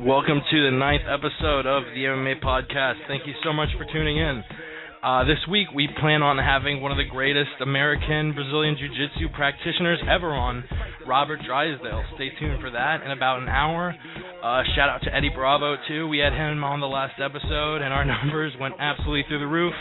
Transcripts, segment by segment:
Welcome to the 9th episode of the MMA Podcast. Thank you so much for tuning in. This week we plan on having one of the greatest American Brazilian Jiu-Jitsu practitioners ever on, Robert Drysdale. Stay tuned for that in about an hour. Shout out to Eddie Bravo too. We had him on the last episode and our numbers went absolutely through the roof.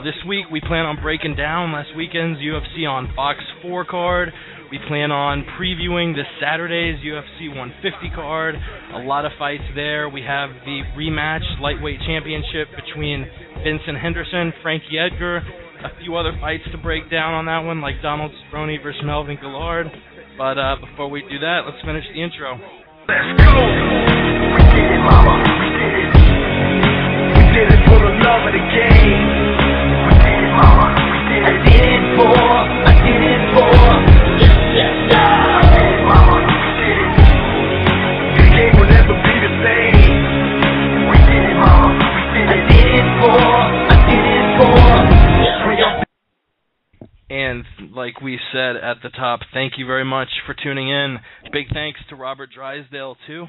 This week we plan on breaking down last weekend's UFC on Fox 4 card. We plan on previewing this Saturday's UFC 150 card. A lot of fights there. We have the rematch lightweight championship between Vincent Henderson, Frankie Edgar. A few other fights to break down on that one, like Donald Cerrone versus Melvin Guillard. But before we do that, let's finish the intro. Let's go! We did it, mama. We did it. We did it for the love of the game. We did it, mama. We did it. I did it for. And like we said at the top, thank you very much for tuning in. Big thanks to Robert Drysdale, too.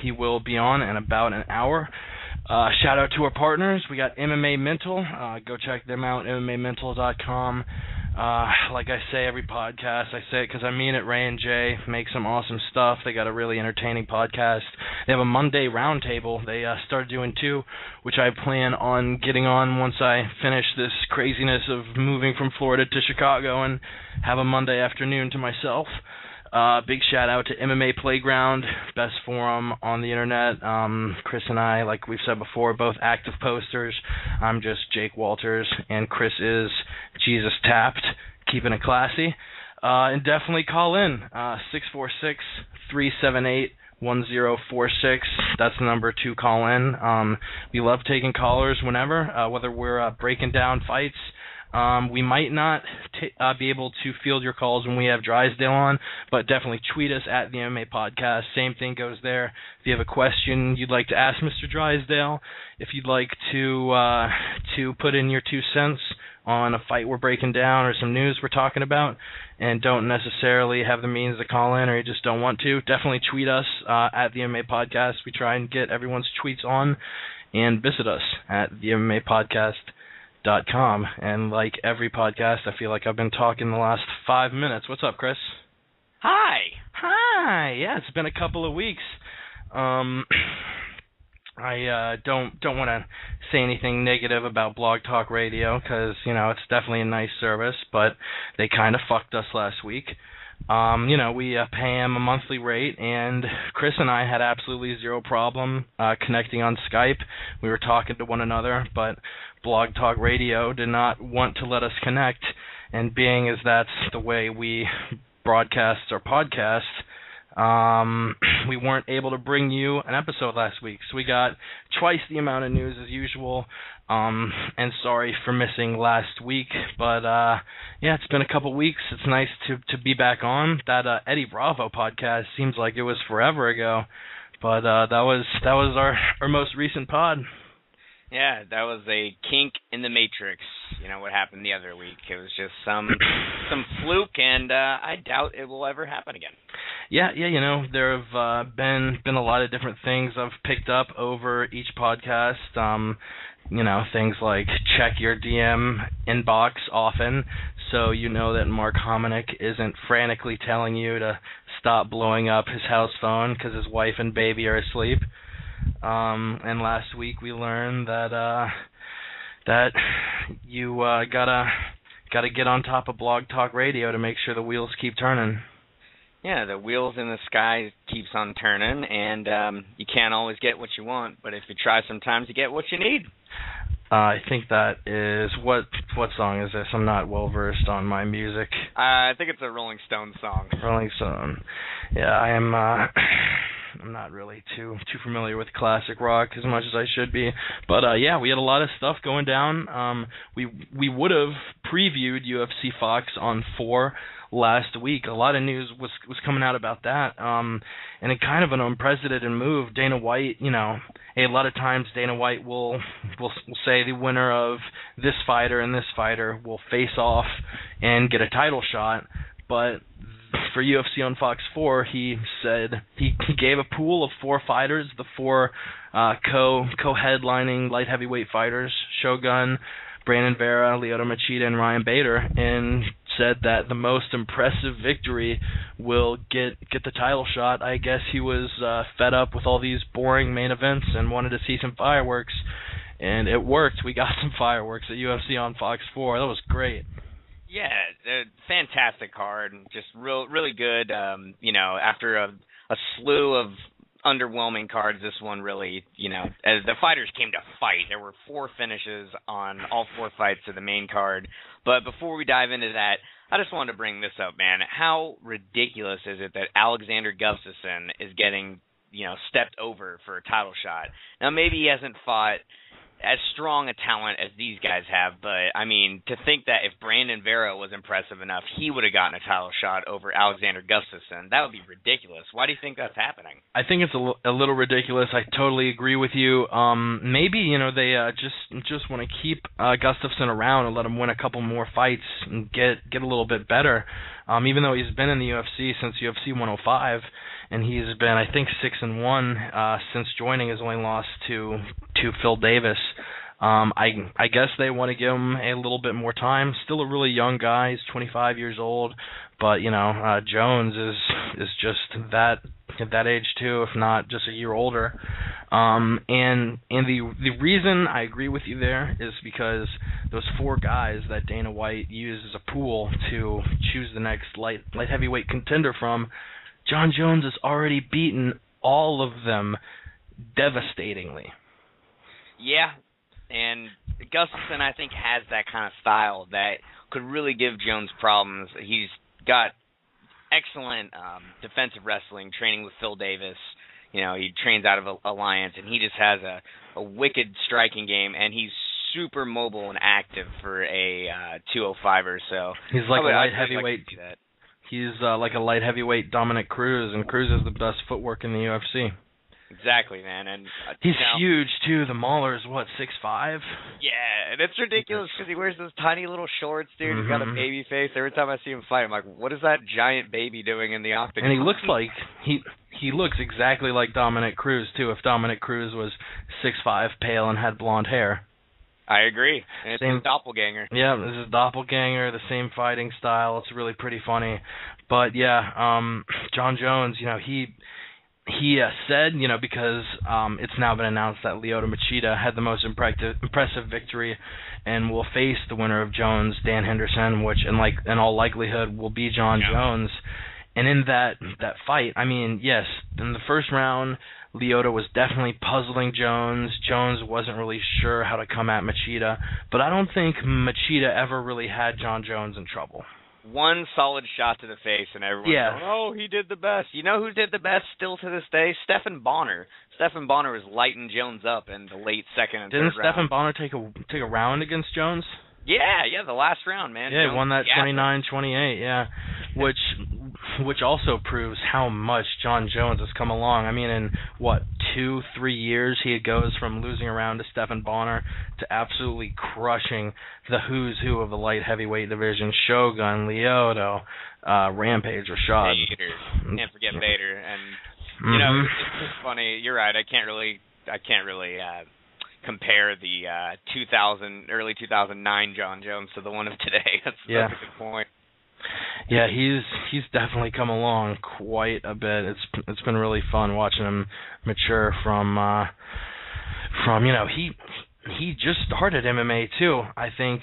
He will be on in about an hour. Shout out to our partners. We got MMA Mental. Go check them out, MMAmental.com. Like I say every podcast, I say it because I mean it. Ray and Jay make some awesome stuff. They got a really entertaining podcast. They have a Monday roundtable. They started doing two, which I plan on getting on once I finish this craziness of moving from Florida to Chicago and have a Monday afternoon to myself. Big shout out to MMA Playground, best forum on the internet. Chris and I, like we've said before, both active posters. I'm just Jake Walters, and Chris is Jesus Tapped, keeping it classy. And definitely call in, 646-378-1046. That's the number to call in. We love taking callers whenever, whether we're breaking down fights. We might not be able to field your calls when we have Drysdale on, but definitely tweet us at the MMA Podcast. Same thing goes there. If you have a question you'd like to ask Mr. Drysdale, if you'd like to put in your 2 cents on a fight we're breaking down or some news we're talking about and don't necessarily have the means to call in or you just don't want to, definitely tweet us at the MMA Podcast. We try and get everyone's tweets on, and visit us at the MMA Podcast.com. And like every podcast, I feel like I've been talking the last 5 minutes. What's up, Chris? Hi. Yeah, it's been a couple of weeks. I don't want to say anything negative about Blog Talk Radio because, you know, it's definitely a nice service, but they kind of fucked us last week. We pay him a monthly rate, and Chris and I had absolutely zero problem connecting on Skype. We were talking to one another, but Blog Talk Radio did not want to let us connect, and being as that's the way we broadcast our podcast, we weren't able to bring you an episode last week. So we got twice the amount of news as usual, and sorry for missing last week, but yeah, it's been a couple weeks. It's nice to be back on. That Eddie Bravo podcast seems like it was forever ago, but that was our most recent pod. Yeah, that was a kink in the matrix. You know what happened the other week. It was just some fluke, and I doubt it will ever happen again. Yeah, you know, there have been a lot of different things I've picked up over each podcast. You know, things like check your DM inbox often, so you know that Mark Hominick isn't frantically telling you to stop blowing up his house phone because his wife and baby are asleep. And last week we learned that you gotta get on top of Blog Talk Radio to make sure the wheels keep turning. Yeah, the wheels in the sky keeps on turning, and you can't always get what you want, but if you try sometimes you get what you need. I think that is, what song is this? I'm not well versed on my music. I think it's a Rolling Stones song. Rolling Stone. Yeah, I am I'm not really too familiar with classic rock as much as I should be. But yeah, we had a lot of stuff going down. We would have previewed UFC Fox on 4 last week. A lot of news was coming out about that. And it kind of an unprecedented move. Dana White, a lot of times Dana White will say the winner of this fighter and this fighter will face off and get a title shot. But for UFC on Fox 4, he said he gave a pool of 4 fighters, the 4 co-headlining light heavyweight fighters, Shogun, Brandon Vera, Lyoto Machida, and Ryan Bader, and said that the most impressive victory will get the title shot. I guess he was fed up with all these boring main events and wanted to see some fireworks, and it worked. We got some fireworks at UFC on Fox 4. That was great. Yeah, fantastic card, just really good. After a slew of underwhelming cards, this one really, as the fighters came to fight, there were 4 finishes on all 4 fights of the main card. But before we dive into that, I just wanted to bring this up, man. How ridiculous is it that Alexander Gustafsson is getting, stepped over for a title shot? Now, maybe he hasn't fought as strong a talent as these guys have, but I mean, to think that if Brandon Vera was impressive enough, he would have gotten a title shot over Alexander Gustafsson. That would be ridiculous. Why do you think that's happening? I think it's a little ridiculous. I totally agree with you. Maybe they just want to keep Gustafsson around and let him win a couple more fights and get a little bit better. Even though he's been in the UFC since UFC 105. And he's been, I think, 6-1 since joining. Has only lost to Phil Davis. I guess they want to give him a little bit more time. Still a really young guy. He's 25 years old, but Jones is just that at that age too, if not just a year older. And the reason I agree with you there is because those 4 guys that Dana White used as a pool to choose the next light heavyweight contender from, John Jones has already beaten all of them devastatingly. Yeah, and Gustafsson, I think, has that kind of style that could really give Jones problems. He's got excellent defensive wrestling, training with Phil Davis. He trains out of Alliance, and he just has a wicked striking game, and he's super mobile and active for a 205er. So he's like a light heavyweight. He's like a light heavyweight Dominic Cruz, and Cruz has the best footwork in the UFC. Exactly, man. And he's huge too. The Mauler's 6'5". Yeah, and it's ridiculous because he wears those tiny little shorts, dude. He's got a baby face. Every time I see him fight, I'm like, what is that giant baby doing in the octagon? And he looks like he looks exactly like Dominic Cruz too. If Dominic Cruz was 6'5", pale, and had blonde hair. I agree. And it's his doppelganger. Yeah, this is doppelganger, the same fighting style. It's really pretty funny. But yeah, John Jones, he said, because it's now been announced that Lyoto Machida had the most impressive victory and will face the winner of Jones, Dan Henderson, which in all likelihood will be John Jones. And in that fight, I mean, yes, in the first round, Lyoto was definitely puzzling Jones. Jones wasn't really sure how to come at Machida, but I don't think Machida ever really had John Jones in trouble. One solid shot to the face, and everyone's going, oh, he did the best. You know who did the best still to this day? Stephan Bonnar. Stephan Bonnar was lighting Jones up in the late second and third round. Didn't Stephan Bonnar take a round against Jones? Yeah, the last round, man. Yeah, Jones he won that 29-28, yeah. Which also proves how much John Jones has come along. I mean, in, 2-3 years, he goes from losing a round to Stephan Bonnar to absolutely crushing the who's who of the light heavyweight division. Shogun, Lyoto, Rampage, Rashad. Bader. Can't forget Bader. And, it's just funny. You're right. I can't really compare the early 2009 John Jones to the one of today. That's a good point. Yeah, he's definitely come along quite a bit. It's been really fun watching him mature from he just started MMA too. I think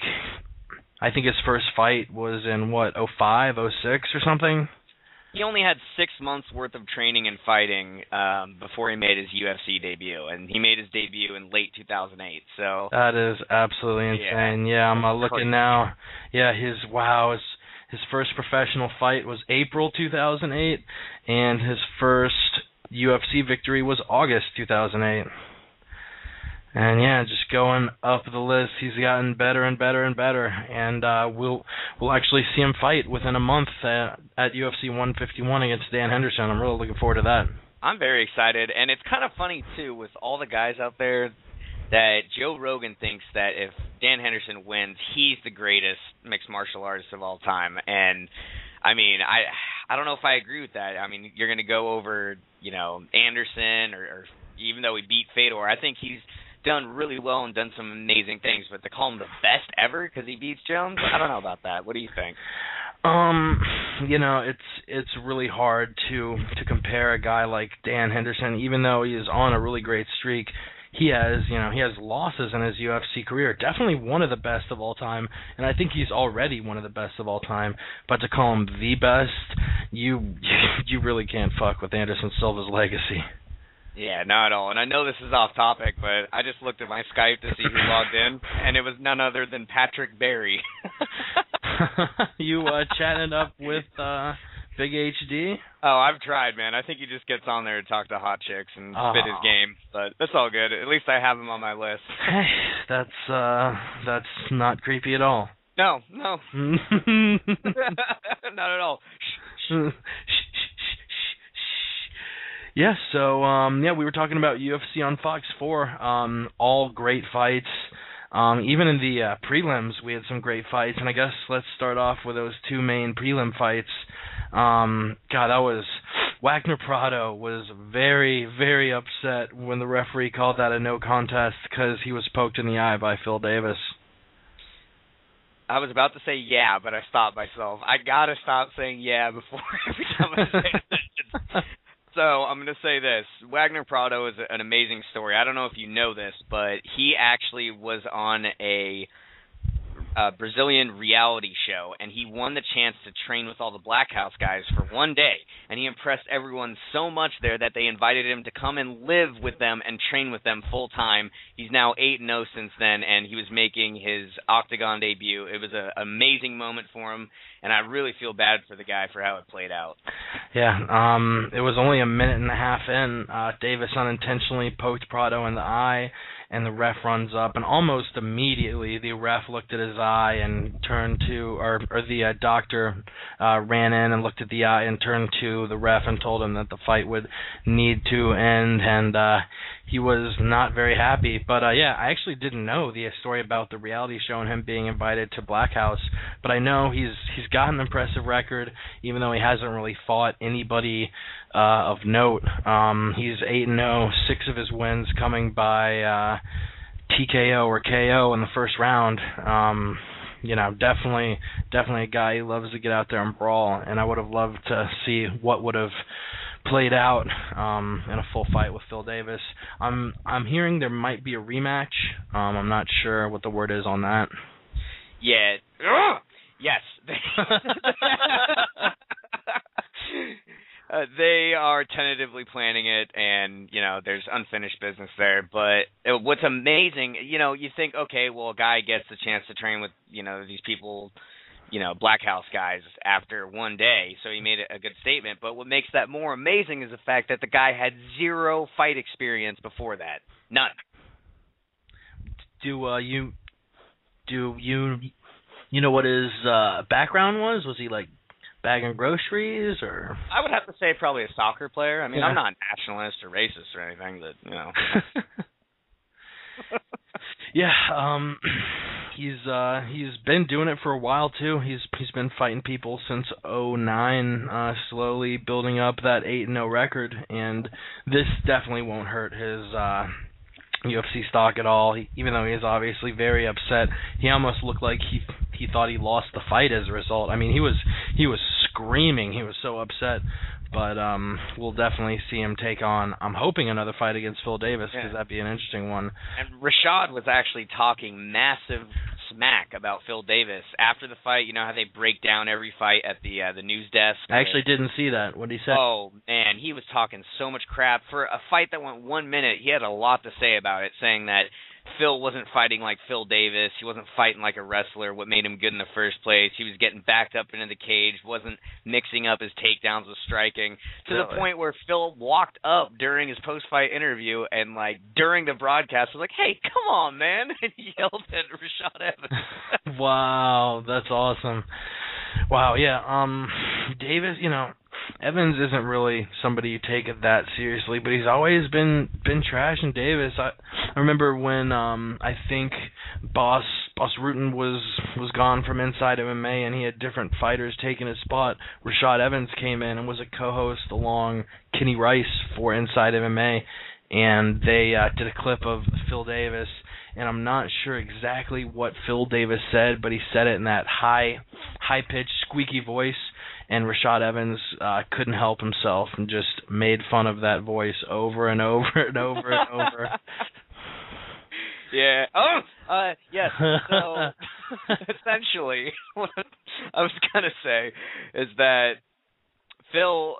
his first fight was in 05, 06 or something. He only had 6 months worth of training and fighting before he made his UFC debut, and he made his debut in late 2008. So that is absolutely insane. Yeah, I'm looking now. Yeah, his first professional fight was April 2008, and his first UFC victory was August 2008. And yeah, just going up the list, he's gotten better and better and better. And we'll actually see him fight within a month at UFC 151 against Dan Henderson. I'm really looking forward to that. I'm very excited, and it's kind of funny too with all the guys out there that Joe Rogan thinks that if Dan Henderson wins, he's the greatest mixed martial artist of all time. And I mean, I don't know if I agree with that. I mean, you're going to go over, Anderson or even though he beat Fedor, I think he's done really well and done some amazing things, but to call him the best ever because he beats Jones, I don't know about that. What do you think? It's really hard to compare a guy like Dan Henderson, even though he is on a really great streak. He has losses in his UFC career. Definitely one of the best of all time, and I think he's already one of the best of all time. But to call him the best, you really can't fuck with Anderson Silva's legacy. Yeah, not at all. And I know this is off topic, but I just looked at my Skype to see who logged in, and it was none other than Patrick Berry. You chatting up with Big HD? Oh, I've tried, man. I think he just gets on there to talk to hot chicks and spit his game, but that's all good. At least I have him on my list. Hey, that's not creepy at all. No. Not at all. Yeah, so we were talking about UFC on Fox 4. All great fights. Even in the prelims, we had some great fights, and I guess let's start off with those two main prelim fights. That was Wagner Prado was very, very upset when the referee called that a no contest because he was poked in the eye by Phil Davis. I was about to say yeah, but I stopped myself. I gotta stop saying yeah before every time I say it. So I'm going to say this. Wagner Prado is an amazing story. I don't know if you know this, but he actually was on a Brazilian reality show, and he won the chance to train with all the Black House guys for one day. And he impressed everyone so much there that they invited him to come and live with them and train with them full time. He's now 8-0 since then, and he was making his Octagon debut. It was an amazing moment for him, and I really feel bad for the guy for how it played out. Yeah, it was only a minute and a half in. Davis unintentionally poked Prado in the eye, and the ref runs up, and almost immediately the ref looked at his eye and turned to, or the doctor ran in and looked at the eye and turned to the ref and told him that the fight would need to end, and he was not very happy. But I actually didn't know the story about the reality show and him being invited to Black House, but I know he's got an impressive record, even though he hasn't really fought anybody of note. He's 8-0, 6 of his wins coming by TKO or KO in the first round. Definitely a guy who loves to get out there and brawl, and I would have loved to see what would have played out in a full fight with Phil Davis. I'm hearing there might be a rematch. I'm not sure what the word is on that. Yeah. Yes. They are tentatively planning it, and, there's unfinished business there. But what's amazing, you think, okay, well, a guy gets the chance to train with, these people, Black House guys after one day, so he made a good statement. But what makes that more amazing is the fact that the guy had 0 fight experience before that. None. Do you know what his background was? Was he, bagging groceries, or? I would have to say probably a soccer player. I mean, yeah. I'm not nationalist or racist or anything, but, Yeah, he's been doing it for a while too. He's been fighting people since 2009, slowly building up that 8-0 record, and this definitely won't hurt his UFC stock at all. Even though he is obviously very upset, he almost looked like he thought he lost the fight as a result. I mean, he was screaming. He was so upset. But we'll definitely see him take on, I'm hoping, another fight against Phil Davis, because that'd be an interesting one. And Rashad was actually talking massive smack about Phil Davis after the fight. You know how they break down every fight at the news desk? I actually didn't see that. What did he say? Oh, man, he was talking so much crap. For a fight that went 1 minute, he had a lot to say about it, saying that Phil wasn't fighting like Phil Davis. He wasn't fighting like a wrestler, what made him good in the first place. He was getting backed up into the cage, wasn't mixing up his takedowns with striking, to the point where Phil walked up during his post-fight interview and, like, during the broadcast was like, "Hey, come on, man," and he yelled at Rashad Evans. Wow, that's awesome. Wow, yeah, Davis, Evans isn't really somebody you take it that seriously, but he's always been trashing Davis. I remember when I think Boss Rutan was gone from Inside MMA and he had different fighters taking his spot. Rashad Evans came in and was a co-host along Kenny Rice for Inside MMA, and they did a clip of Phil Davis, and I'm not sure exactly what Phil Davis said, but he said it in that high-pitched, squeaky voice, and Rashad Evans couldn't help himself and just made fun of that voice over and over and over and over. Yeah. Yes. So, essentially, what I was going to say is that Phil,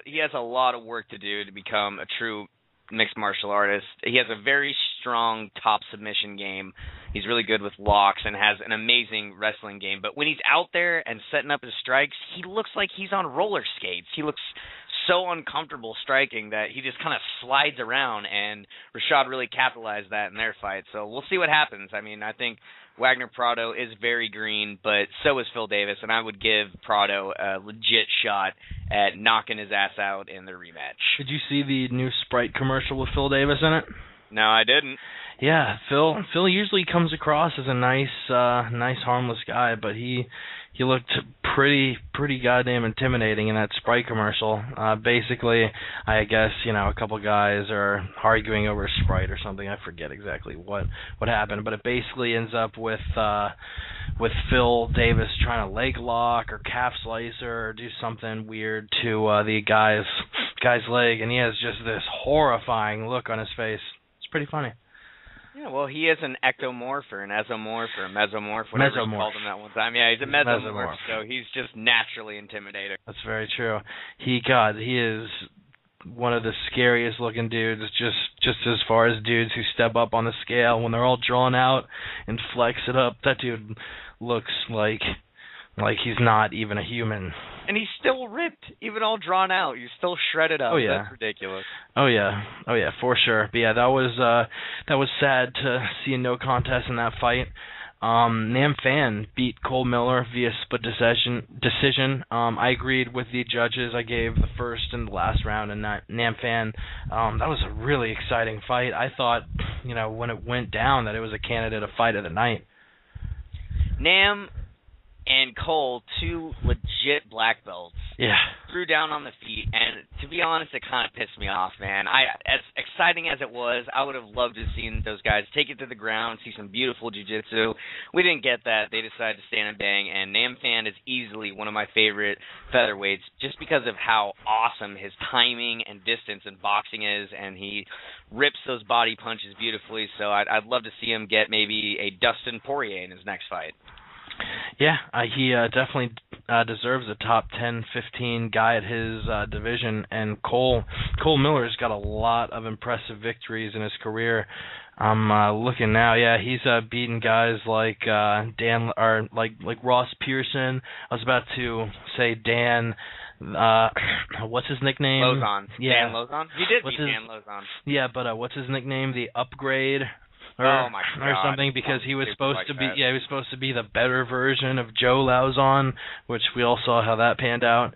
he has a lot of work to do to become a true mixed martial artist. He has a very strong top submission game. He's really good with locks and has an amazing wrestling game. But when he's out there and setting up his strikes, he looks like he's on roller skates. He looks so uncomfortable striking that he just kind of slides around, and Rashad really capitalized that in their fight. So we'll see what happens. I mean, I think Wagner Prado is very green, but so is Phil Davis, and I would give Prado a legit shot at knocking his ass out in the rematch. Did you see the new Sprite commercial with Phil Davis in it? No, I didn't. Yeah, Phil usually comes across as a nice harmless guy, but he looked pretty goddamn intimidating in that Sprite commercial. Basically, I guess, a couple guys are arguing over Sprite or something. I forget exactly what happened, but it basically ends up with Phil Davis trying to leg lock or calf slicer or do something weird to the guy's leg, and he has just this horrifying look on his face. It's pretty funny. Yeah, well, he is an ectomorph or an esomorph or a mesomorph, whatever you called him that one time. Yeah, he's a mesomorph, so he's just naturally intimidating. That's very true. He is one of the scariest looking dudes, just as far as dudes who step up on the scale when they're all drawn out and flex it up. That dude looks like he's not even a human. And he's still ripped, even all drawn out. He's still shredded up. Oh yeah, that's ridiculous. Oh yeah, for sure. But yeah, that was sad to see a no contest in that fight. Nam Phan beat Cole Miller via split decision. I agreed with the judges. I gave the first and the last round, and Nam Phan. That was a really exciting fight. I thought, when it went down, that it was a candidate of fight of the night. Nam and Cole, two legit black belts, threw down on the feet, and to be honest, it kind of pissed me off, man. As exciting as it was, I would have loved to have seen those guys take it to the ground, see some beautiful jiu-jitsu. We didn't get that. They decided to stand and bang, and Nam Phan is easily one of my favorite featherweights just because of how awesome his timing and distance in boxing is, and he rips those body punches beautifully, so I'd love to see him get maybe a Dustin Poirier in his next fight. Yeah, he definitely deserves a top 10, 15 guy at his division, and Cole Miller's got a lot of impressive victories in his career. I'm looking now. Yeah, he's beaten guys like Dan or like Ross Pearson. I was about to say Dan. What's his nickname? Lozon. Yeah. Dan Lozon. You did beat Dan Lozon. Yeah, but what's his nickname? The Upgrade. Or, oh my God. Or something, because he was supposed like to be that. he was supposed to be the better version of Joe Lauzon, which we all saw how that panned out.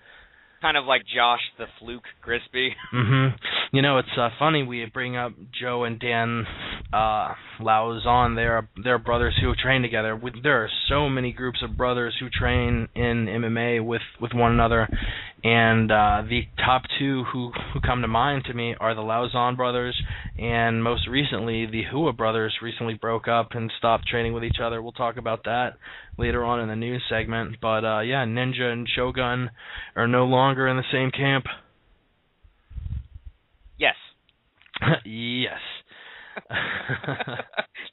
Kind of like Josh the Fluke Grisby. Mm-hmm. It's funny we bring up Joe and Dan Lauzon. They're brothers who train together. There are so many groups of brothers who train in MMA with one another, and the top two who come to mind to me are the Lauzon brothers, and most recently the Hua brothers recently broke up and stopped training with each other. We'll talk about that later on in the news segment. But Ninja and Shogun are no longer in the same camp. Yes. Yes.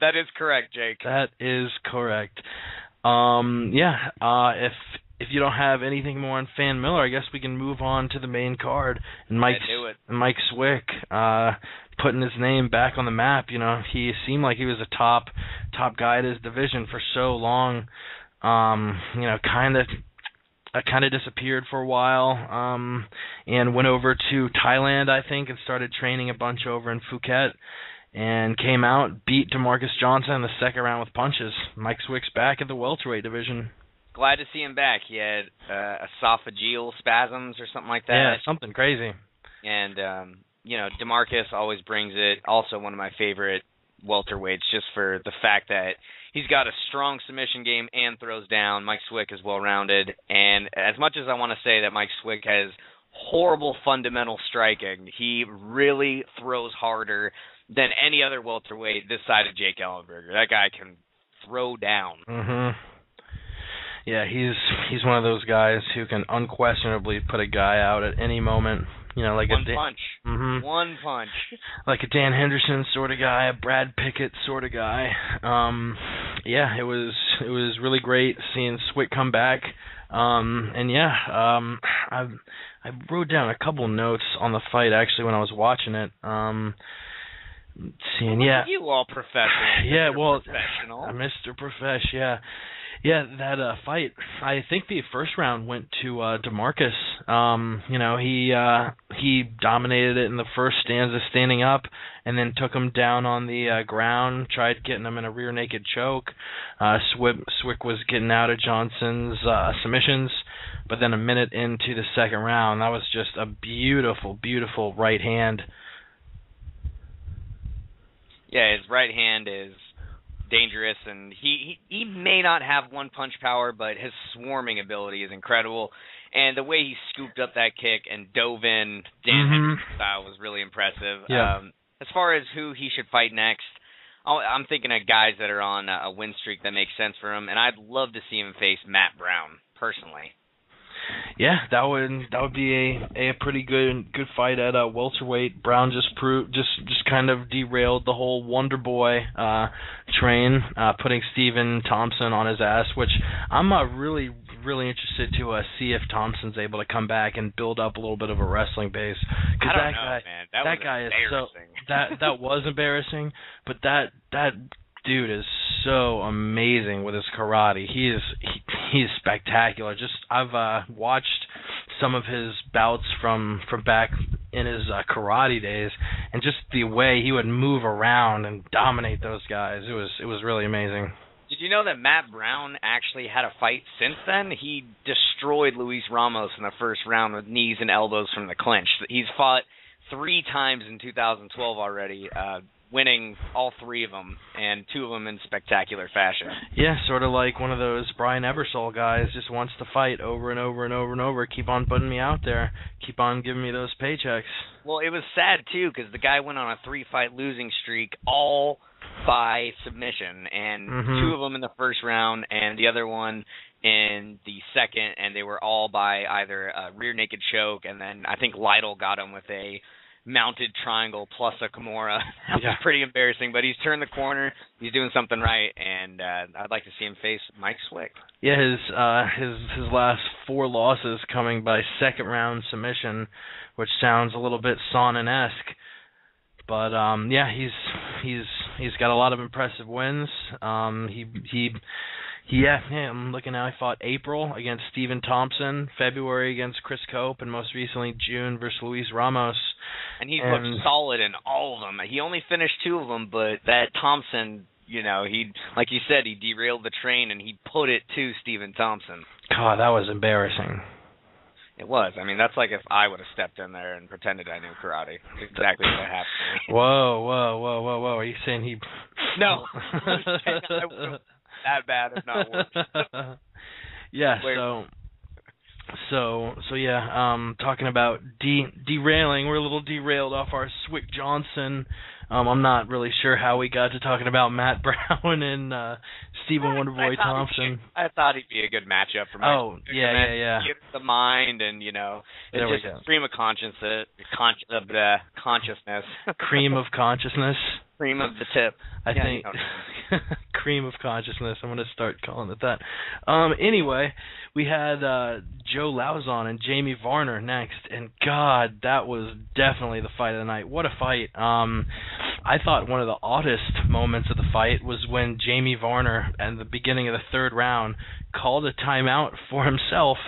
That is correct, Jake. That is correct. if you don't have anything more on Fan Miller, I guess we can move on to the main card. And Mike Swick putting his name back on the map. You know, he seemed like he was a top guy at his division for so long. You know, kind of disappeared for a while, and went over to Thailand, I think, and started training a bunch over in Phuket, and came out, beat DeMarcus Johnson in the second round with punches. Mike Swick's back at the welterweight division. Glad to see him back. He had esophageal spasms or something like that. Yeah, something crazy. And, you know, DeMarcus always brings it. Also one of my favorite welterweights, just for the fact that he's got a strong submission game and throws down. Mike Swick is well-rounded. And as much as I want to say that Mike Swick has horrible fundamental striking, he really throws harder than any other welterweight this side of Jake Ellenberger. That guy can throw down. Mm-hmm. Yeah, he's one of those guys who can unquestionably put a guy out at any moment. You know, like one punch. Mm-hmm. One punch. Like a Dan Henderson sort of guy, a Brad Pickett sort of guy. Yeah, it was really great seeing Swick come back. And yeah, I wrote down a couple notes on the fight actually when I was watching it. Seeing, yeah. You all professional. Yeah, well, professional. Mr. Profesh, yeah. Yeah, that fight, I think the first round went to DeMarcus. You know, he dominated it in the first stanza standing up, and then took him down on the ground, tried getting him in a rear naked choke. Swick was getting out of Johnson's submissions, but then a minute into the second round, that was just a beautiful, beautiful right hand. Yeah, his right hand is dangerous, and he may not have one punch power, but his swarming ability is incredible. And the way he scooped up that kick and dove in Dan Henderson style was really impressive. Yeah. As far as who he should fight next, I'm thinking of guys that are on a win streak that makes sense for him, and I'd love to see him face Matt Brown personally. Yeah, that would be a pretty good fight at welterweight. Brown just kind of derailed the whole Wonder Boy train, putting Stephen Thompson on his ass, which I'm really interested to see if Thompson's able to come back and build up a little bit of a wrestling base. I don't know, man. That guy is so that was embarrassing, but that dude is so amazing with his karate. He's spectacular. I've watched some of his bouts from back in his karate days, and just the way he would move around and dominate those guys. It was really amazing. Did you know that Matt Brown actually had a fight since then? He destroyed Luis Ramos in the first round with knees and elbows from the clinch. He's fought 3 times in 2012 already, winning all 3 of them, and 2 of them in spectacular fashion. Yeah, sort of like one of those Brian Ebersol guys, just wants to fight over and over and over and over, keep on putting me out there, keep on giving me those paychecks. Well, it was sad, too, because the guy went on a 3-fight losing streak, all by submission, and 2 of them in the first round, and the other one in the second, and they were all by either a rear naked choke, and then I think Lytle got him with a mounted triangle plus a Kimura. That was pretty embarrassing, but he's turned the corner. He's doing something right, and I'd like to see him face Mike Swick. Yeah, his last 4 losses coming by second round submission, which sounds a little bit Sonnen-esque. But yeah, he's got a lot of impressive wins. I'm looking now. He fought April against Stephen Thompson, February against Chris Cope, and most recently June versus Luis Ramos. And he looked solid in all of them. He only finished 2 of them, but that Thompson, you know, like you said, he derailed the train and he put it to Stephen Thompson. God, that was embarrassing. It was. I mean, that's like if I would have stepped in there and pretended I knew karate. That's exactly what happened to me. Whoa. Are you saying he... No. I would have that bad, if not worse. Yeah, so yeah, talking about derailing, we're a little derailed off our Swick Johnson. I'm not really sure how we got to talking about Matt Brown and Stephen Wonderboy Thompson. I thought he'd be a good matchup for Mike. Oh, yeah. Get the mind, and you know, it's just a stream of consciousness. Cream of consciousness. Cream of the tip. I think cream of consciousness. I'm going to start calling it that. Anyway, we had Joe Lauzon and Jamie Varner next, and God, that was definitely the fight of the night. What a fight. I thought one of the oddest moments of the fight was when Jamie Varner, at the beginning of the third round, called a timeout for himself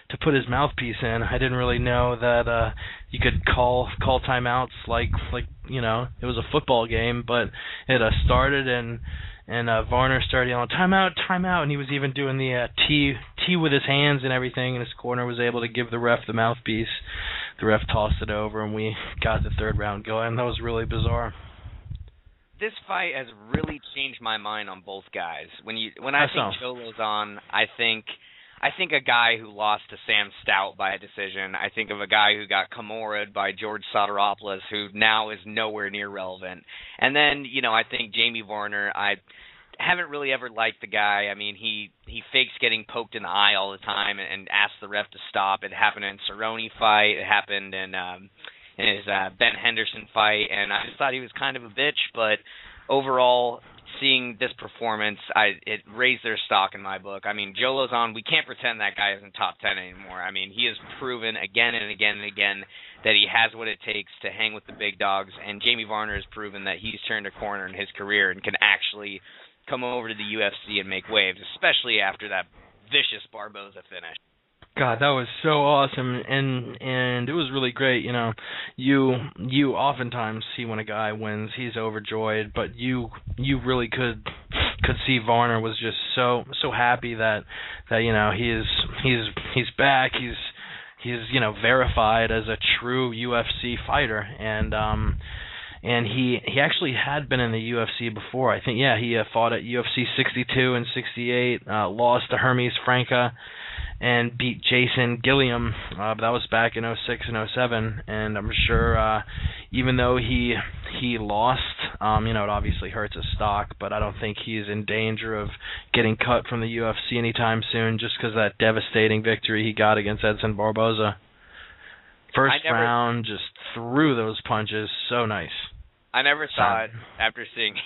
to put his mouthpiece in. I didn't really know that you could call timeouts like it was a football game, but it started and Varner started yelling timeout, and he was even doing the T with his hands and everything, and his corner was able to give the ref the mouthpiece. The ref tossed it over, and we got the third round going. That was really bizarre. This fight has really changed my mind on both guys. When I think Joe Lauzon, I think a guy who lost to Sam Stout by a decision. I think of a guy who got Kimura'd by George Sotiropoulos, who now is nowhere near relevant. And then, I think Jamie Varner, I haven't really ever liked the guy. I mean, he fakes getting poked in the eye all the time and asks the ref to stop. It happened in Cerrone fight. It happened in his Ben Henderson fight. And I just thought he was kind of a bitch, but overall, seeing this performance, it raised their stock in my book. I mean, Joe Lauzon, we can't pretend that guy isn't top 10 anymore. I mean, he has proven again and again and again that he has what it takes to hang with the big dogs, and Jamie Varner has proven that he's turned a corner in his career and can actually come over to the UFC and make waves, especially after that vicious Barboza finish. God, that was so awesome, and it was really great. You oftentimes see when a guy wins, he's overjoyed, but you really could see Varner was just so happy that he's back. He's verified as a true UFC fighter, and he actually had been in the UFC before. I think he fought at UFC 62 and 68, lost to Hermes Franca, and beat Jason Gilliam, but that was back in 06 and 07, and I'm sure even though he lost, it obviously hurts his stock, but I don't think he's in danger of getting cut from the UFC anytime soon just because of that devastating victory he got against Edson Barboza. First round, just threw those punches, so nice. I never thought, after seeing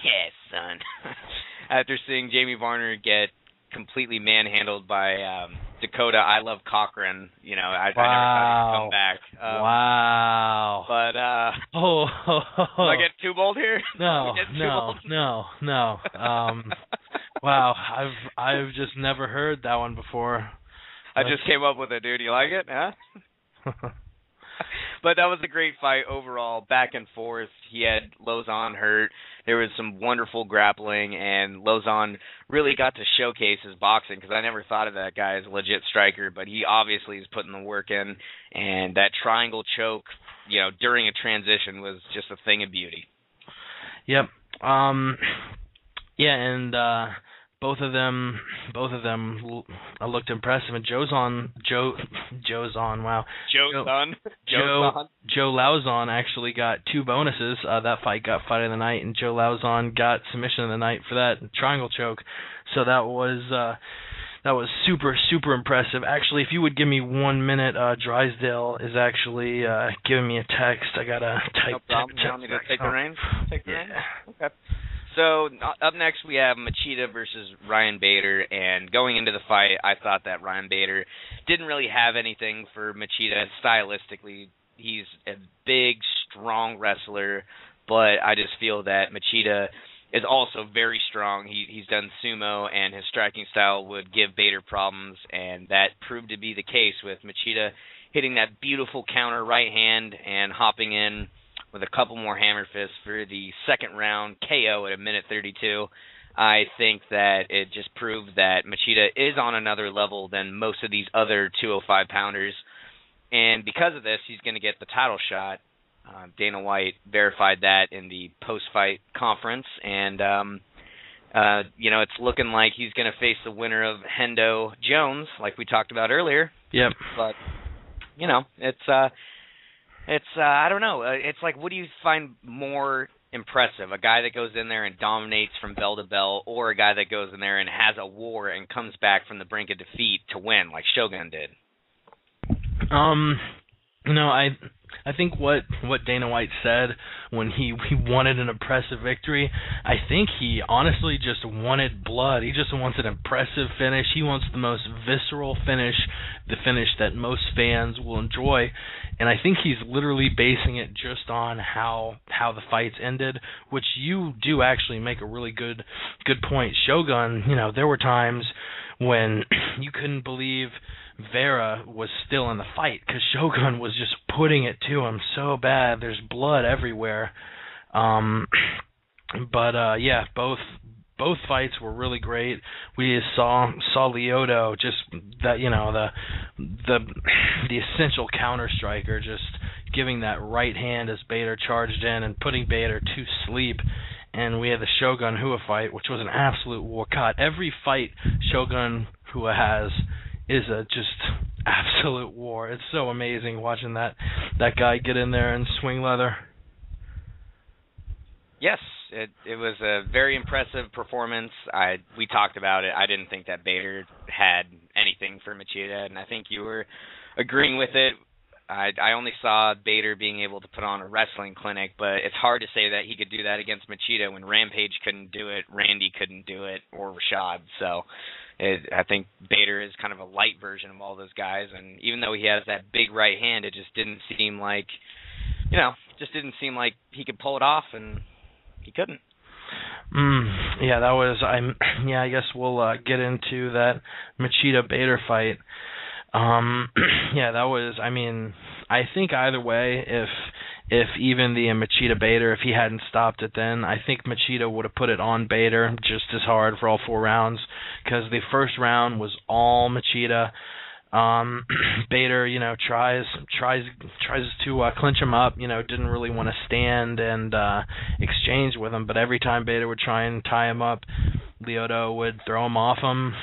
after seeing Jamie Varner get completely manhandled by Dakota I Love Cochran, I never thought he'd come back. Wow. But do I get too bold here? No. Wow, I've just never heard that one before. I just came up with it, dude. You like it? Huh? But that was a great fight overall, back and forth. He had Lauzon hurt. There was some wonderful grappling, and Lauzon really got to showcase his boxing because I never thought of that guy as a legit striker, but he obviously is putting the work in, and that triangle choke, during a transition was just a thing of beauty. Yep. And both of them looked impressive. And Joe Lauzon actually got 2 bonuses. That fight got fight of the night, and Joe Lauzon got submission of the night for that triangle choke. So that was super impressive. Actually, if you would give me 1 minute, Drysdale is actually giving me a text. I gotta type. No problem. You want me to take the reins? Okay. So up next we have Machida versus Ryan Bader, and going into the fight, I thought that Ryan Bader didn't really have anything for Machida stylistically. He's a big, strong wrestler, but I just feel that Machida is also very strong. He's done sumo, and his striking style would give Bader problems, and that proved to be the case with Machida hitting that beautiful counter right hand and hopping in with a couple more hammer fists for the second round KO at 1:32. I think that it just proved that Machida is on another level than most of these other 205-pounders. And because of this, he's going to get the title shot. Dana White verified that in the post-fight conference. And, it's looking like he's going to face the winner of Hendo Jones, like we talked about earlier. Yep. But, it's I don't know. It's like, what do you find more impressive? A guy that goes in there and dominates from bell to bell, or a guy that goes in there and has a war and comes back from the brink of defeat to win, like Shogun did? I I think what Dana White said when he wanted an impressive victory, I think he honestly just wanted blood. He just wants an impressive finish. He wants the most visceral finish, the finish that most fans will enjoy. And I think he's literally basing it just on how the fights ended, which you do actually make a really good point. Shogun, there were times when you couldn't believe Vera was still in the fight because Shogun was just putting it to him so bad. There's blood everywhere. Yeah, both fights were really great. We saw Lyoto just that, the essential counter striker, just giving that right hand as Bader charged in and putting Bader to sleep. And we had the Shogun Hua fight, which was an absolute war. God, every fight Shogun Hua has is a just absolute war. It's so amazing watching that guy get in there and swing leather. Yes, it was a very impressive performance. We talked about it. I didn't think that Bader had anything for Machida, and I think you were agreeing with it. I only saw Bader being able to put on a wrestling clinic, but it's hard to say that he could do that against Machida when Rampage couldn't do it, Randy couldn't do it, or Rashad. So I think Bader is kind of a light version of all those guys, and even though he has that big right hand, it just didn't seem like, he could pull it off, and he couldn't. Yeah, that was. I guess we'll get into that Machida Bader fight. Yeah, that was. I think either way, if even the Machida Bader, if he hadn't stopped it, then I think Machida would have put it on Bader just as hard for all 4 rounds, because the first round was all Machida. Bader, tries to clinch him up, didn't really want to stand and exchange with him, but every time Bader would try and tie him up, Lyoto would throw him off him.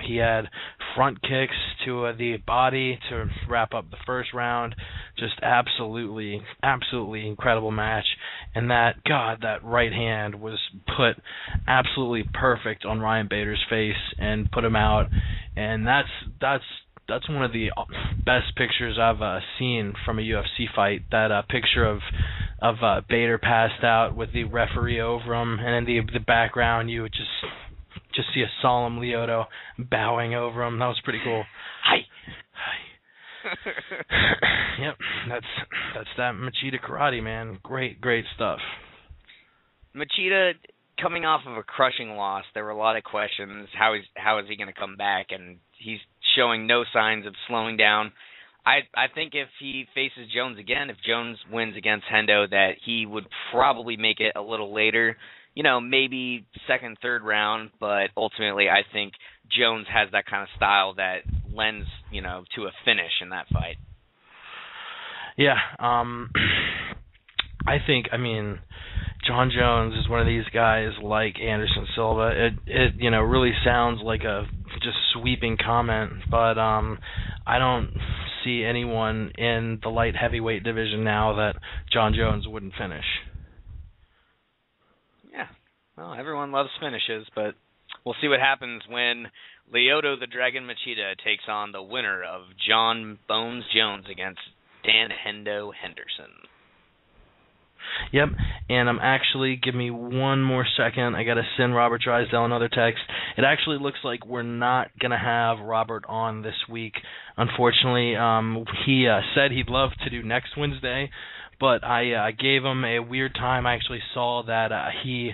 He had front kicks to the body to wrap up the first round. Just absolutely incredible match. And that right hand was put absolutely perfect on Ryan Bader's face and put him out. And that's one of the best pictures I've seen from a UFC fight. That picture of Bader passed out with the referee over him, and in the background you would just see a solemn Lyoto bowing over him. That was pretty cool. Hi. Yep, that's that Machida karate, man. Great stuff. Machida, coming off of a crushing loss, there were a lot of questions. How is he going to come back? And he's showing no signs of slowing down. I think if he faces Jones again, if Jones wins against Hendo, that he would probably make it a little later, maybe second, third round, but ultimately I think Jones has that kind of style that lends, to a finish in that fight. Yeah, I think, John Jones is one of these guys like Anderson Silva. It really sounds like a just sweeping comment, but I don't see anyone in the light heavyweight division now that John Jones wouldn't finish. Yeah, well, everyone loves finishes, but we'll see what happens when Lyoto the Dragon Machida takes on the winner of John Bones Jones against Dan Hendo Henderson. Yep, and I'm actually, give me one more second, I got to send Robert Drysdale another text. It actually looks like we're not going to have Robert on this week. Unfortunately, he said he'd love to do next Wednesday, but I gave him a weird time. I actually saw that he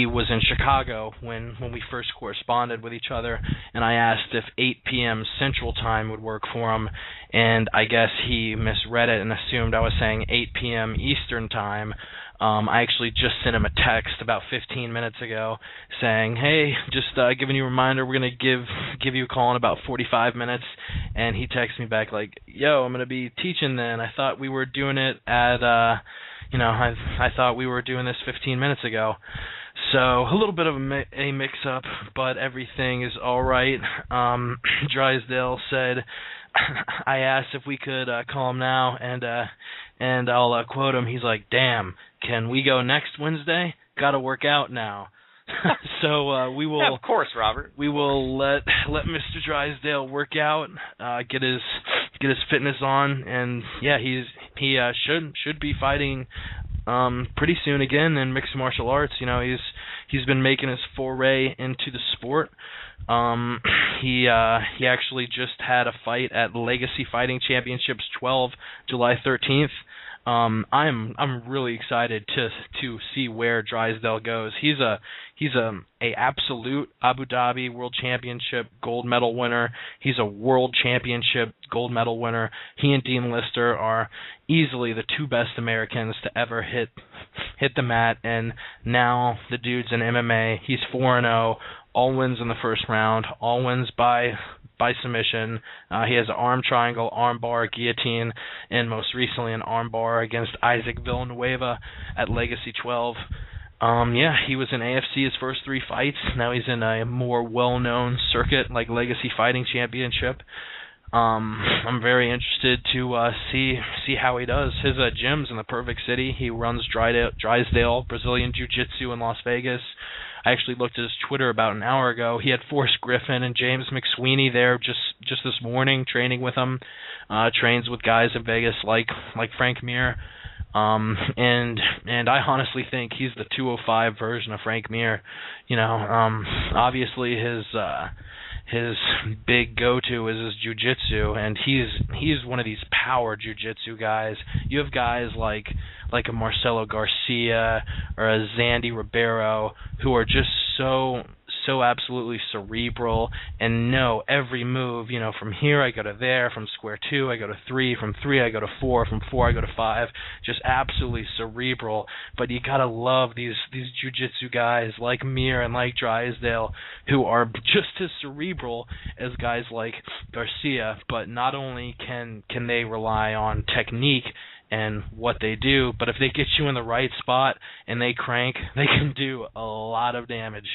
was in Chicago when we first corresponded with each other, and I asked if 8 p.m. Central Time would work for him, and I guess he misread it and assumed I was saying 8 p.m. Eastern Time. I actually just sent him a text about 15 minutes ago saying, hey, just giving you a reminder, we're going to give you a call in about 45 minutes. And he texted me back like, yo, I'm going to be teaching then. I thought we were doing it at, I thought we were doing this 15 minutes ago. So a little bit of a mix-up, but everything is all right. Drysdale said, I asked if we could call him now, and I'll quote him. He's like, damn, can we go next Wednesday? Got to work out now. So we will. Yeah, of course, Robert. We will let Mr. Drysdale work out, get his fitness on, and yeah, he should be fighting pretty soon again in mixed martial arts. You know, he's been making his foray into the sport. He actually just had a fight at Legacy Fighting Championships 12, July 13th. I'm really excited to see where Drysdale goes. He's a absolute Abu Dhabi World Championship gold medal winner. He's a World Championship gold medal winner. He and Dean Lister are easily the two best Americans to ever hit the mat, and now the dude's in MMA. He's 4-0, all wins in the first round, all wins by submission. He has an arm triangle, arm bar, guillotine, and most recently an arm bar against Isaac Villanueva at Legacy 12. He was in AFC his first 3 fights. Now he's in a more well-known circuit like Legacy Fighting Championship. I'm very interested to see how he does. His gym's in the perfect city. He runs Drysdale Brazilian Jiu-Jitsu in Las Vegas. I actually looked at his Twitter about an hour ago. He had Forrest Griffin and James McSweeney there just this morning training with him. Trains with guys in Vegas like Frank Mir. And I honestly think he's the 205 version of Frank Mir. You know, obviously his big go-to is his jiu-jitsu, and he's one of these power jiu-jitsu guys. You have guys like a Marcelo Garcia or a Zandy Ribeiro who are just so absolutely cerebral and know every move. You know, from here I go to there, from square 2 I go to 3, from 3 I go to 4, from 4 I go to 5. Just absolutely cerebral. But you gotta love these jiu-jitsu guys like Mir and like Drysdale who are just as cerebral as guys like Garcia. But not only can they rely on technique and what they do, but if they get you in the right spot and they crank, they can do a lot of damage.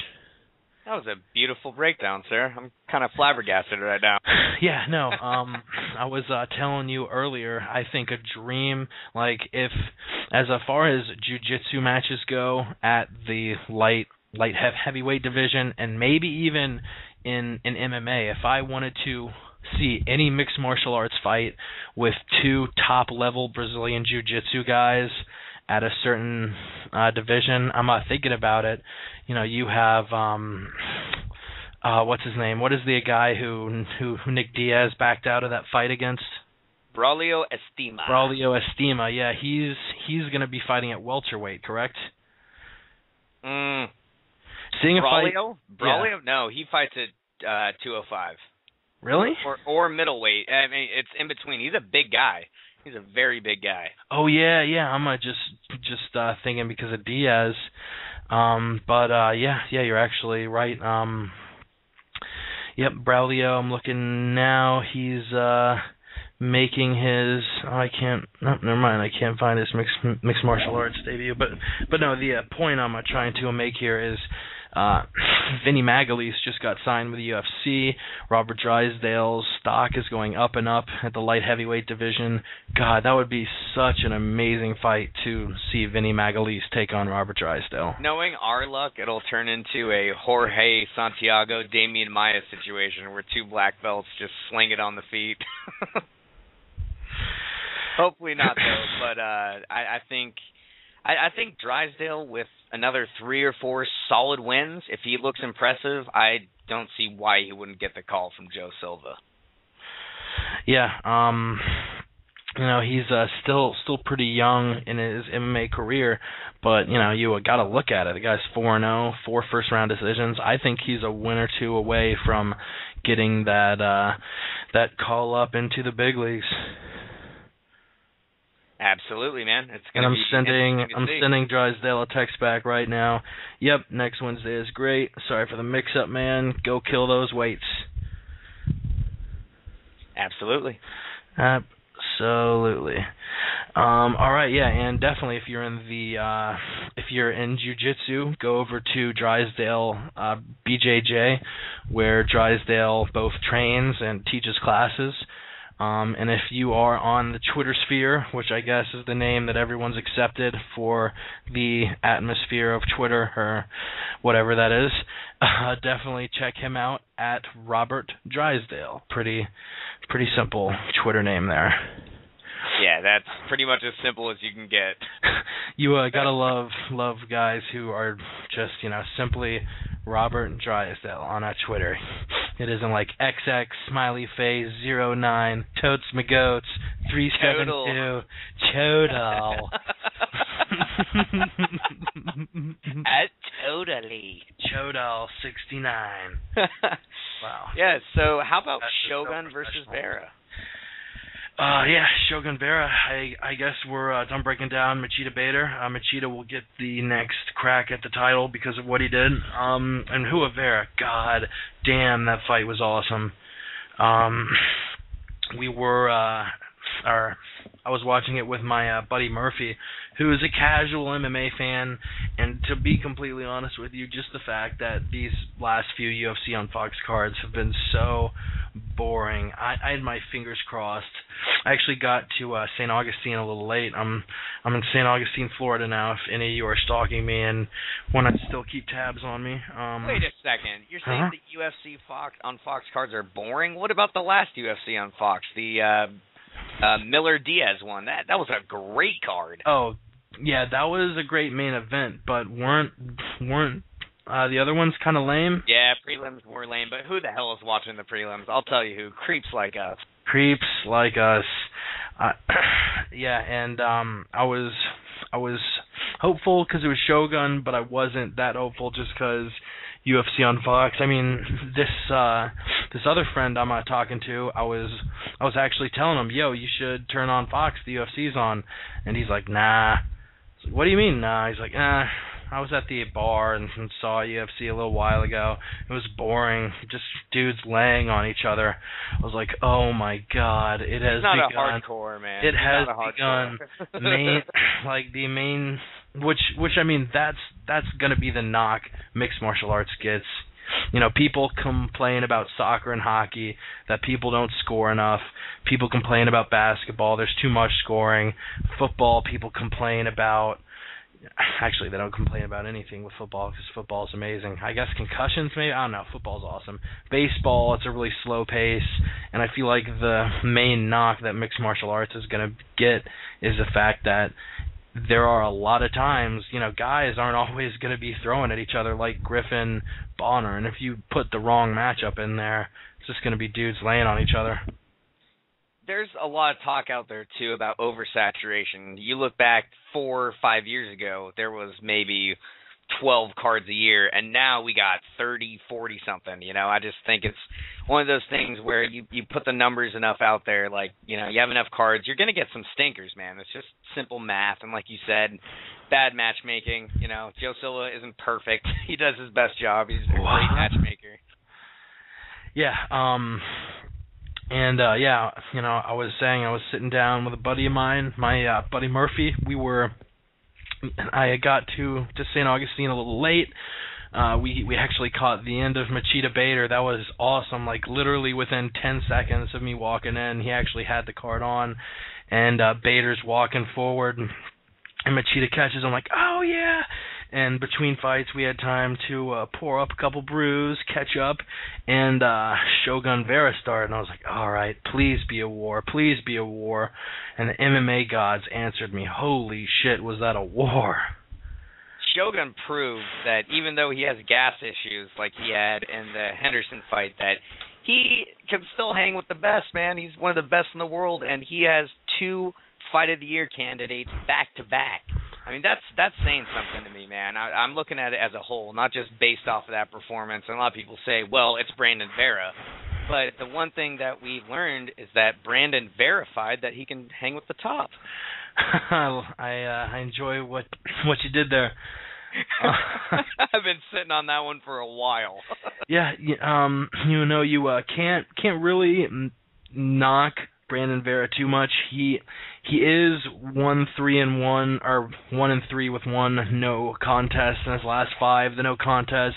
That was a beautiful breakdown, sir. I'm kind of flabbergasted right now. Yeah, no. I was telling you earlier, I think a dream, like if, as far as jiu-jitsu matches go at the light heavyweight division, and maybe even in MMA, if I wanted to see any mixed martial arts fight with 2 top-level Brazilian jiu-jitsu guys at a certain division, I'm not thinking about it. You know, you have what's his name? What is the guy who Nick Diaz backed out of that fight against? Braulio Estima. Braulio Estima, yeah, he's going to be fighting at welterweight, correct? Braulio? Yeah. Braulio? No, he fights at 205. Really? Or middleweight. I mean, it's in between. He's a big guy. He's a very big guy. Oh yeah. I'm just thinking because of Diaz. Yeah, you're actually right. Yep, Braulio. I'm looking now. He's making his. Never mind. I can't find his mixed martial arts debut. But no. The point I'm trying to make here is. Vinny Magalhaes just got signed with the UFC. Robert Drysdale's stock is going up and up at the light heavyweight division. God, that would be such an amazing fight to see Vinny Magalhaes take on Robert Drysdale. Knowing our luck, it'll turn into a Jorge Santiago, Damian Maia situation where 2 black belts just sling it on the feet. Hopefully not, though. But I think Drysdale with another 3 or 4 solid wins, if he looks impressive, I don't see why he wouldn't get the call from Joe Silva. Yeah, you know, he's still pretty young in his MMA career, but you know, you got to look at it. The guy's 4-0, 4 first-round decisions. I think he's a win or 2 away from getting that call up into the big leagues. Absolutely, man. It's gonna be I'm sending Drysdale a text back right now. Yep, next Wednesday is great. Sorry for the mix-up, man. Go kill those weights. Absolutely. Absolutely. All right, yeah, and definitely if you're in jiu-jitsu, go over to Drysdale BJJ, where Drysdale both trains and teaches classes. And if you are on the Twitter sphere, which I guess is the name that everyone's accepted for the atmosphere of Twitter or whatever that is, definitely check him out at Robert Drysdale. Pretty simple Twitter name there. Yeah, that's pretty much as simple as you can get. You gotta love guys who are just, simply Robert Drysdale on Twitter. It isn't like XX smiley face 09 totes McGoats 372 Chodal. Totally. Chodal 69. Wow. Yeah. So how about That's Shogun so versus Vera? Yeah, Shogun Vera. I guess we're done breaking down Machida Bader. Machida will get the next crack at the title because of what he did. And Hua Vera, god damn, that fight was awesome. I was watching it with my buddy Murphy, who is a casual MMA fan, and to be completely honest with you, just the fact that these last few UFC on Fox cards have been so boring. I had my fingers crossed. I actually got to St. Augustine a little late. I'm in St. Augustine, Florida now, if any of you are stalking me and want to still keep tabs on me. Wait a second. You're saying the UFC on Fox cards are boring? What about the last UFC on Fox, the Miller Diaz one? That was a great card. Oh, yeah, that was a great main event, but weren't the other ones kind of lame? Yeah, prelims were lame, but who the hell is watching the prelims? I'll tell you who. Creeps like us. Creeps like us. Yeah, and I was hopeful because it was Shogun, but I wasn't that hopeful just because UFC on Fox. I mean, this other friend I'm talking to, I was actually telling him, yo, you should turn on Fox, the UFC's on, and he's like, nah. I was like, what do you mean, nah? He's like, I was at the bar and saw UFC a little while ago. It was boring, just dudes laying on each other. I was like, oh my god, it has begun. It's not a hardcore, man. It has begun. The main, which I mean, that's gonna be the knock mixed martial arts gets. People complain about soccer and hockey, that people don't score enough. People complain about basketball, there's too much scoring. Football, people complain about. Actually, they don't complain about anything with football because football's amazing. I guess concussions, maybe? I don't know. Football's awesome. Baseball, it's a really slow pace, and I feel like the main knock that mixed martial arts is going to get is the fact that there are a lot of times, guys aren't always going to be throwing at each other like Griffin, Bonner, and if you put the wrong matchup in there, it's just going to be dudes laying on each other. There's a lot of talk out there, too, about oversaturation. You look back 4 or 5 years ago, there was maybe 12 cards a year, and now we got 30, 40-something. I just think it's one of those things where you put the numbers enough out there, like, you have enough cards, you're going to get some stinkers, man. It's just simple math, and like you said, bad matchmaking. Joe Silva isn't perfect. He does his best job. He's a great matchmaker. Yeah, And, I was saying I was sitting down with a buddy of mine, my buddy Murphy. I got to St. Augustine a little late. We actually caught the end of Machida Bader. That was awesome. Like, literally within 10 seconds of me walking in, he actually had the card on. And Bader's walking forward, and Machida catches him like, oh, yeah. And between fights, we had time to pour up a couple brews, catch up, and Shogun Vera started. And I was like, all right, please be a war, please be a war. And the MMA gods answered me. Holy shit, was that a war? Shogun proved that even though he has gas issues like he had in the Henderson fight, that he can still hang with the best, man. He's one of the best in the world, and he has 2 Fight of the Year candidates back-to-back. I mean, that's saying something to me, man. I'm looking at it as a whole, not just based off of that performance. And a lot of people say, well, it's Brandon Vera. But the one thing that we've learned is that Brandon verified that he can hang with the top. I enjoy what you did there. I've been sitting on that one for a while. Yeah, you can't really knock Brandon Vera too much. He is 1-3-1 or 1-3 with 1 no contest in his last 5. The no contest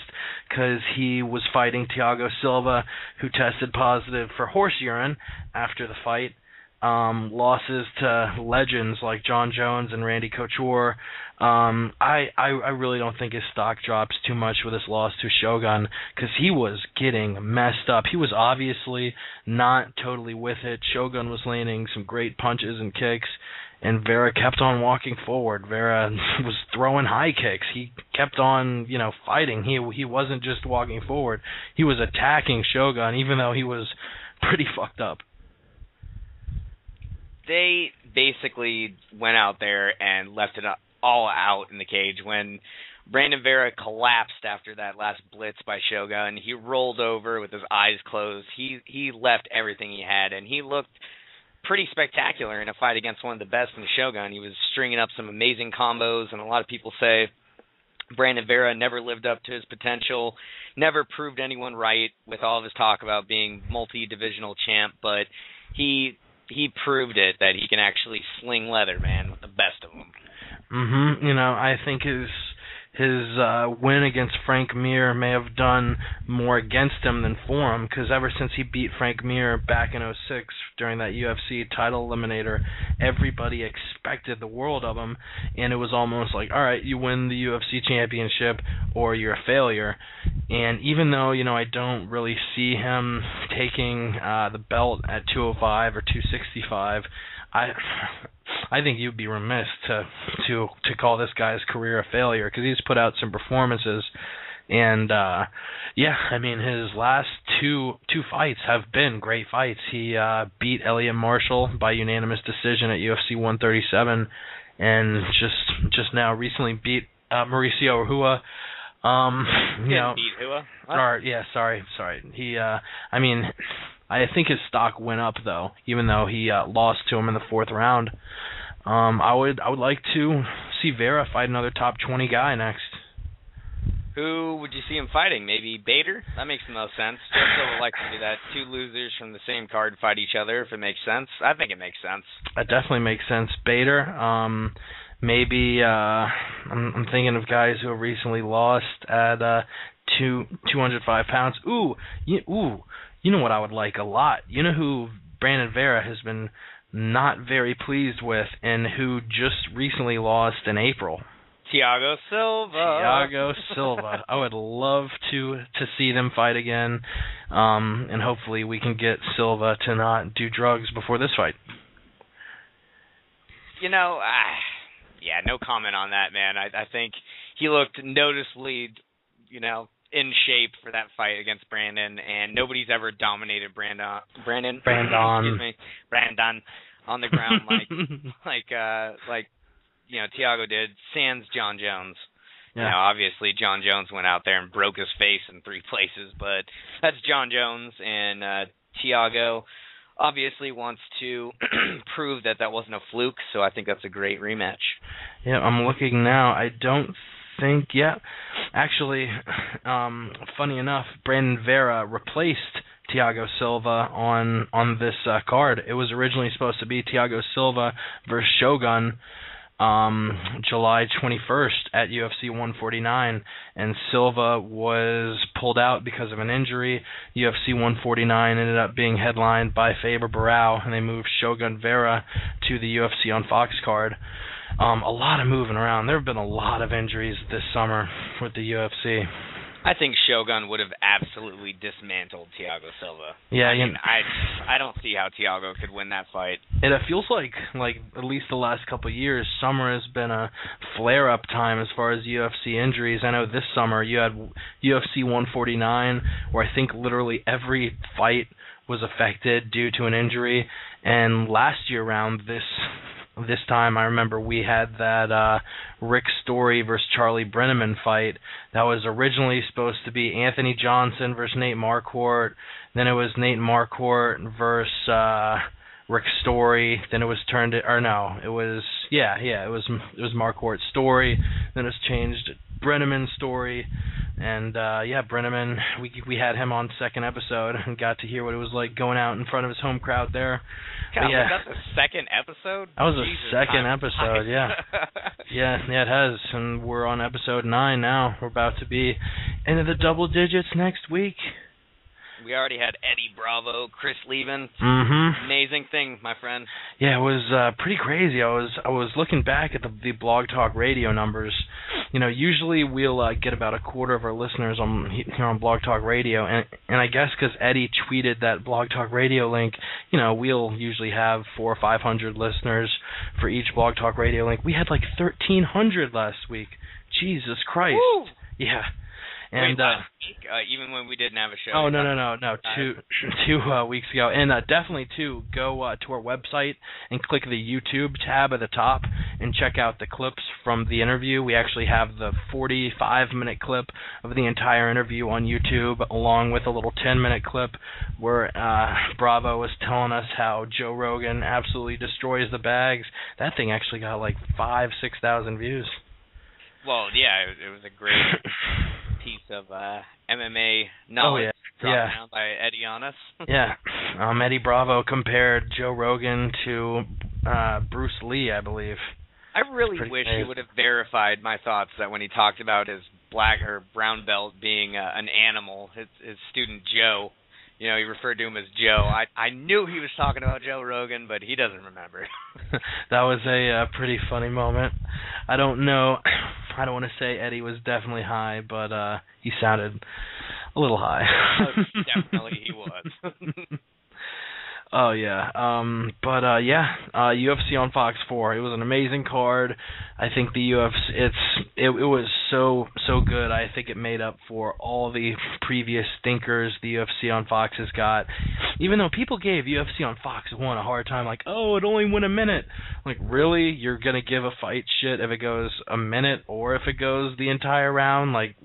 because he was fighting Thiago Silva, who tested positive for horse urine after the fight. losses to legends like John Jones and Randy Couture. I really don't think his stock drops too much with his loss to Shogun, because he was getting messed up. He was obviously not totally with it. Shogun was landing some great punches and kicks, and Vera kept on walking forward. Vera was throwing high kicks. He kept on, fighting. He wasn't just walking forward. He was attacking Shogun, even though he was pretty fucked up. They basically went out there and left it all out in the cage. When Brandon Vera collapsed after that last blitz by Shogun, he rolled over with his eyes closed. He left everything he had, and he looked pretty spectacular in a fight against one of the best in Shogun. He was stringing up some amazing combos, and a lot of people say Brandon Vera never lived up to his potential, never proved anyone right with all of his talk about being multi-divisional champ, but he proved it, that he can actually sling leather, man, with the best of them. I think his win against Frank Mir may have done more against him than for him, because ever since he beat Frank Mir back in 2006 during that UFC title eliminator, everybody expected the world of him, and it was almost like, all right, you win the UFC championship or you're a failure. And even though, I don't really see him taking the belt at 205 or 265, I think you'd be remiss to call this guy's career a failure, because he's put out some performances, and his last two fights have been great fights. He beat Elliot Marshall by unanimous decision at UFC 137, and just now recently beat Mauricio Rua. Beat Rua? Sorry. He, I think his stock went up though, even though he lost to him in the fourth round. I would like to see Vera fight another top 20 guy next. Who would you see him fighting? Maybe Bader? That makes the most sense. Joe would like to do that. Two losers from the same card fight each other, if it makes sense. I think it makes sense. It definitely makes sense. Bader, maybe I'm thinking of guys who have recently lost at 205 pounds. You know what I would like a lot? You know who Brandon Vera has been not very pleased with, and who just recently lost in April? Thiago Silva. I would love to see them fight again, and hopefully we can get Silva to not do drugs before this fight. No comment on that, man. I think he looked noticeably, in shape for that fight against Brandon, and nobody's ever dominated Brandon on the ground like Thiago did, sans John Jones. Yeah. Obviously John Jones went out there and broke his face in 3 places, but that's John Jones, and Thiago obviously wants to prove that wasn't a fluke, so I think that's a great rematch. Yeah, I'm looking now. I don't think, actually, funny enough, Brandon Vera replaced Thiago Silva on this card. It was originally supposed to be Thiago Silva versus Shogun July 21st at UFC 149, and Silva was pulled out because of an injury. UFC 149 ended up being headlined by Faber Barao, and they moved Shogun Vera to the UFC on Fox card. A lot of moving around. There have been a lot of injuries this summer with the UFC. I think Shogun would have absolutely dismantled Thiago Silva. Yeah, I don't see how Thiago could win that fight. And it feels like at least the last couple of years, summer has been a flare-up time as far as UFC injuries. I know this summer you had UFC 149, where I think literally every fight was affected due to an injury. And last year around this time, I remember we had that Rick Story versus Charlie Brenneman fight that was originally supposed to be Anthony Johnson versus Nate Marquardt. Then it was Nate Marquardt versus Rick Story. Then it was it was Marquardt Story. Then it was changed Brenneman Story. And Brenneman, we had him on second episode and got to hear what it was like going out in front of his home crowd there. God, was that the second episode? That was the second episode, yeah. yeah, it has, and we're on episode 9 now. We're about to be into the double digits next week. We already had Eddie Bravo, Chris Levin. Mm-hmm. Amazing thing, my friend. Yeah, it was pretty crazy. I was looking back at the Blog Talk Radio numbers. You know, usually we'll get about a quarter of our listeners here on Blog Talk Radio, and I guess because Eddie tweeted that Blog Talk Radio link, you know, we'll usually have 400 or 500 listeners for each Blog Talk Radio link. We had like 1,300 last week. Jesus Christ. Woo! Yeah. And last week, even when we didn't have a show. Oh, no. 2 weeks ago. And definitely, too, go to our website and click the YouTube tab at the top and check out the clips from the interview. We actually have the 45-minute clip of the entire interview on YouTube, along with a little 10-minute clip where Bravo was telling us how Joe Rogan absolutely destroys the bags. That thing actually got like 5,000-6,000 views. Well, yeah, it was a great piece of MMA knowledge dropped down by Eddie on us. Yeah. Eddie Bravo compared Joe Rogan to Bruce Lee, I believe. I really wish he would have verified my thoughts that when he talked about his black or brown belt being an animal, his student Joe, you know, he referred to him as Joe. I knew he was talking about Joe Rogan, but he doesn't remember. That was a pretty funny moment. I don't know. I don't want to say Eddie was definitely high, but he sounded a little high. Definitely he was. Oh, yeah. UFC on Fox 4. It was an amazing card. I think the UFC, it was so good. I think it made up for all the previous stinkers the UFC on Fox has got. Even though people gave UFC on Fox 1 a hard time, like, oh, it only went a minute. Like, really? You're going to give a fight shit if it goes a minute or if it goes the entire round? Like,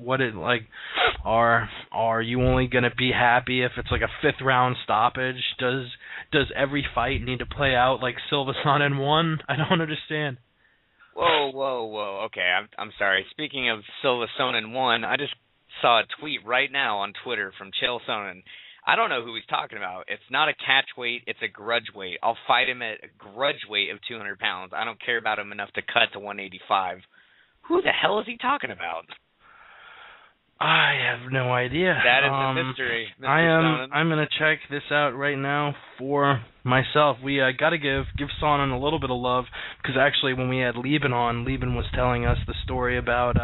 are you only going to be happy if it's like a 5th round stoppage? Does every fight need to play out like Silva-Sonnen won? I don't understand. Whoa. Okay, I'm sorry. Speaking of Silva-Sonnen won, I just saw a tweet right now on Twitter from Chael Sonnen. I don't know who he's talking about. It's not a catch weight, it's a grudge weight. I'll fight him at a grudge weight of 200 pounds. I don't care about him enough to cut to 185. Who the hell is he talking about? I have no idea. That is a mystery, Mr. Sonnen. I'm going to check this out right now for myself. We got to give Sonnen a little bit of love, because actually when we had Lieben on, Lieben was telling us the story about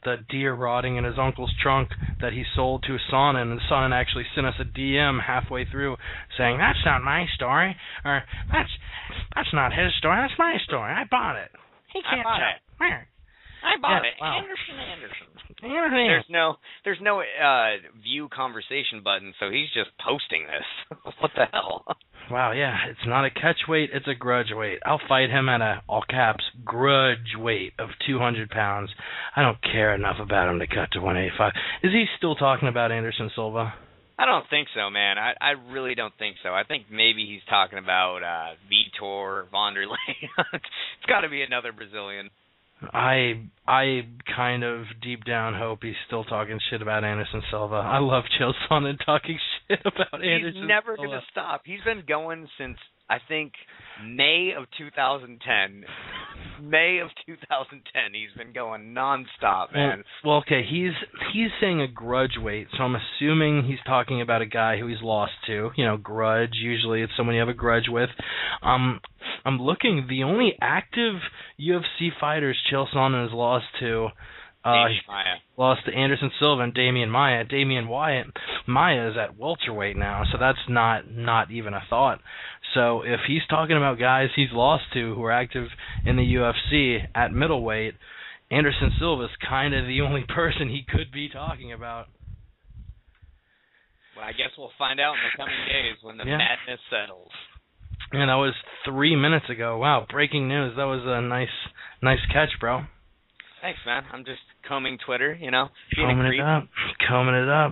the deer rotting in his uncle's trunk that he sold to Sonnen, and Sonnen actually sent us a DM halfway through saying, that's not my story, or that's not his story, that's my story. I bought it. He can't tell. Where? I bought it. Wow. Anderson. There's no view conversation button, so he's just posting this. What the hell? Wow, yeah, it's not a catch weight, it's a grudge weight. I'll fight him at a, all caps, grudge weight of 200 pounds. I don't care enough about him to cut to 185. Is he still talking about Anderson Silva? I don't think so, man. I really don't think so. I think maybe he's talking about Vitor or Vanderlei. It's got to be another Brazilian. I kind of deep down hope he's still talking shit about Anderson Silva. I love Chael Sonnen talking shit about Anderson Silva. He's never going to stop. He's been going since, I think, May of 2010. May of 2010, he's been going nonstop, man. Well, okay, he's saying a grudge weight, so I'm assuming he's talking about a guy who he's lost to. You know, grudge, usually it's someone you have a grudge with. I'm looking, the only active UFC fighters Chael Sonnen has lost to, lost to Anderson Silva and Damian Maia. Maia is at welterweight now, so that's not even a thought. So if he's talking about guys he's lost to who are active in the UFC at middleweight, Anderson Silva is kind of the only person he could be talking about. Well, I guess we'll find out in the coming days when the madness settles. And that was 3 minutes ago. Wow, breaking news. That was a nice catch, bro. Thanks, man. I'm just combing Twitter, you know. Combing it up.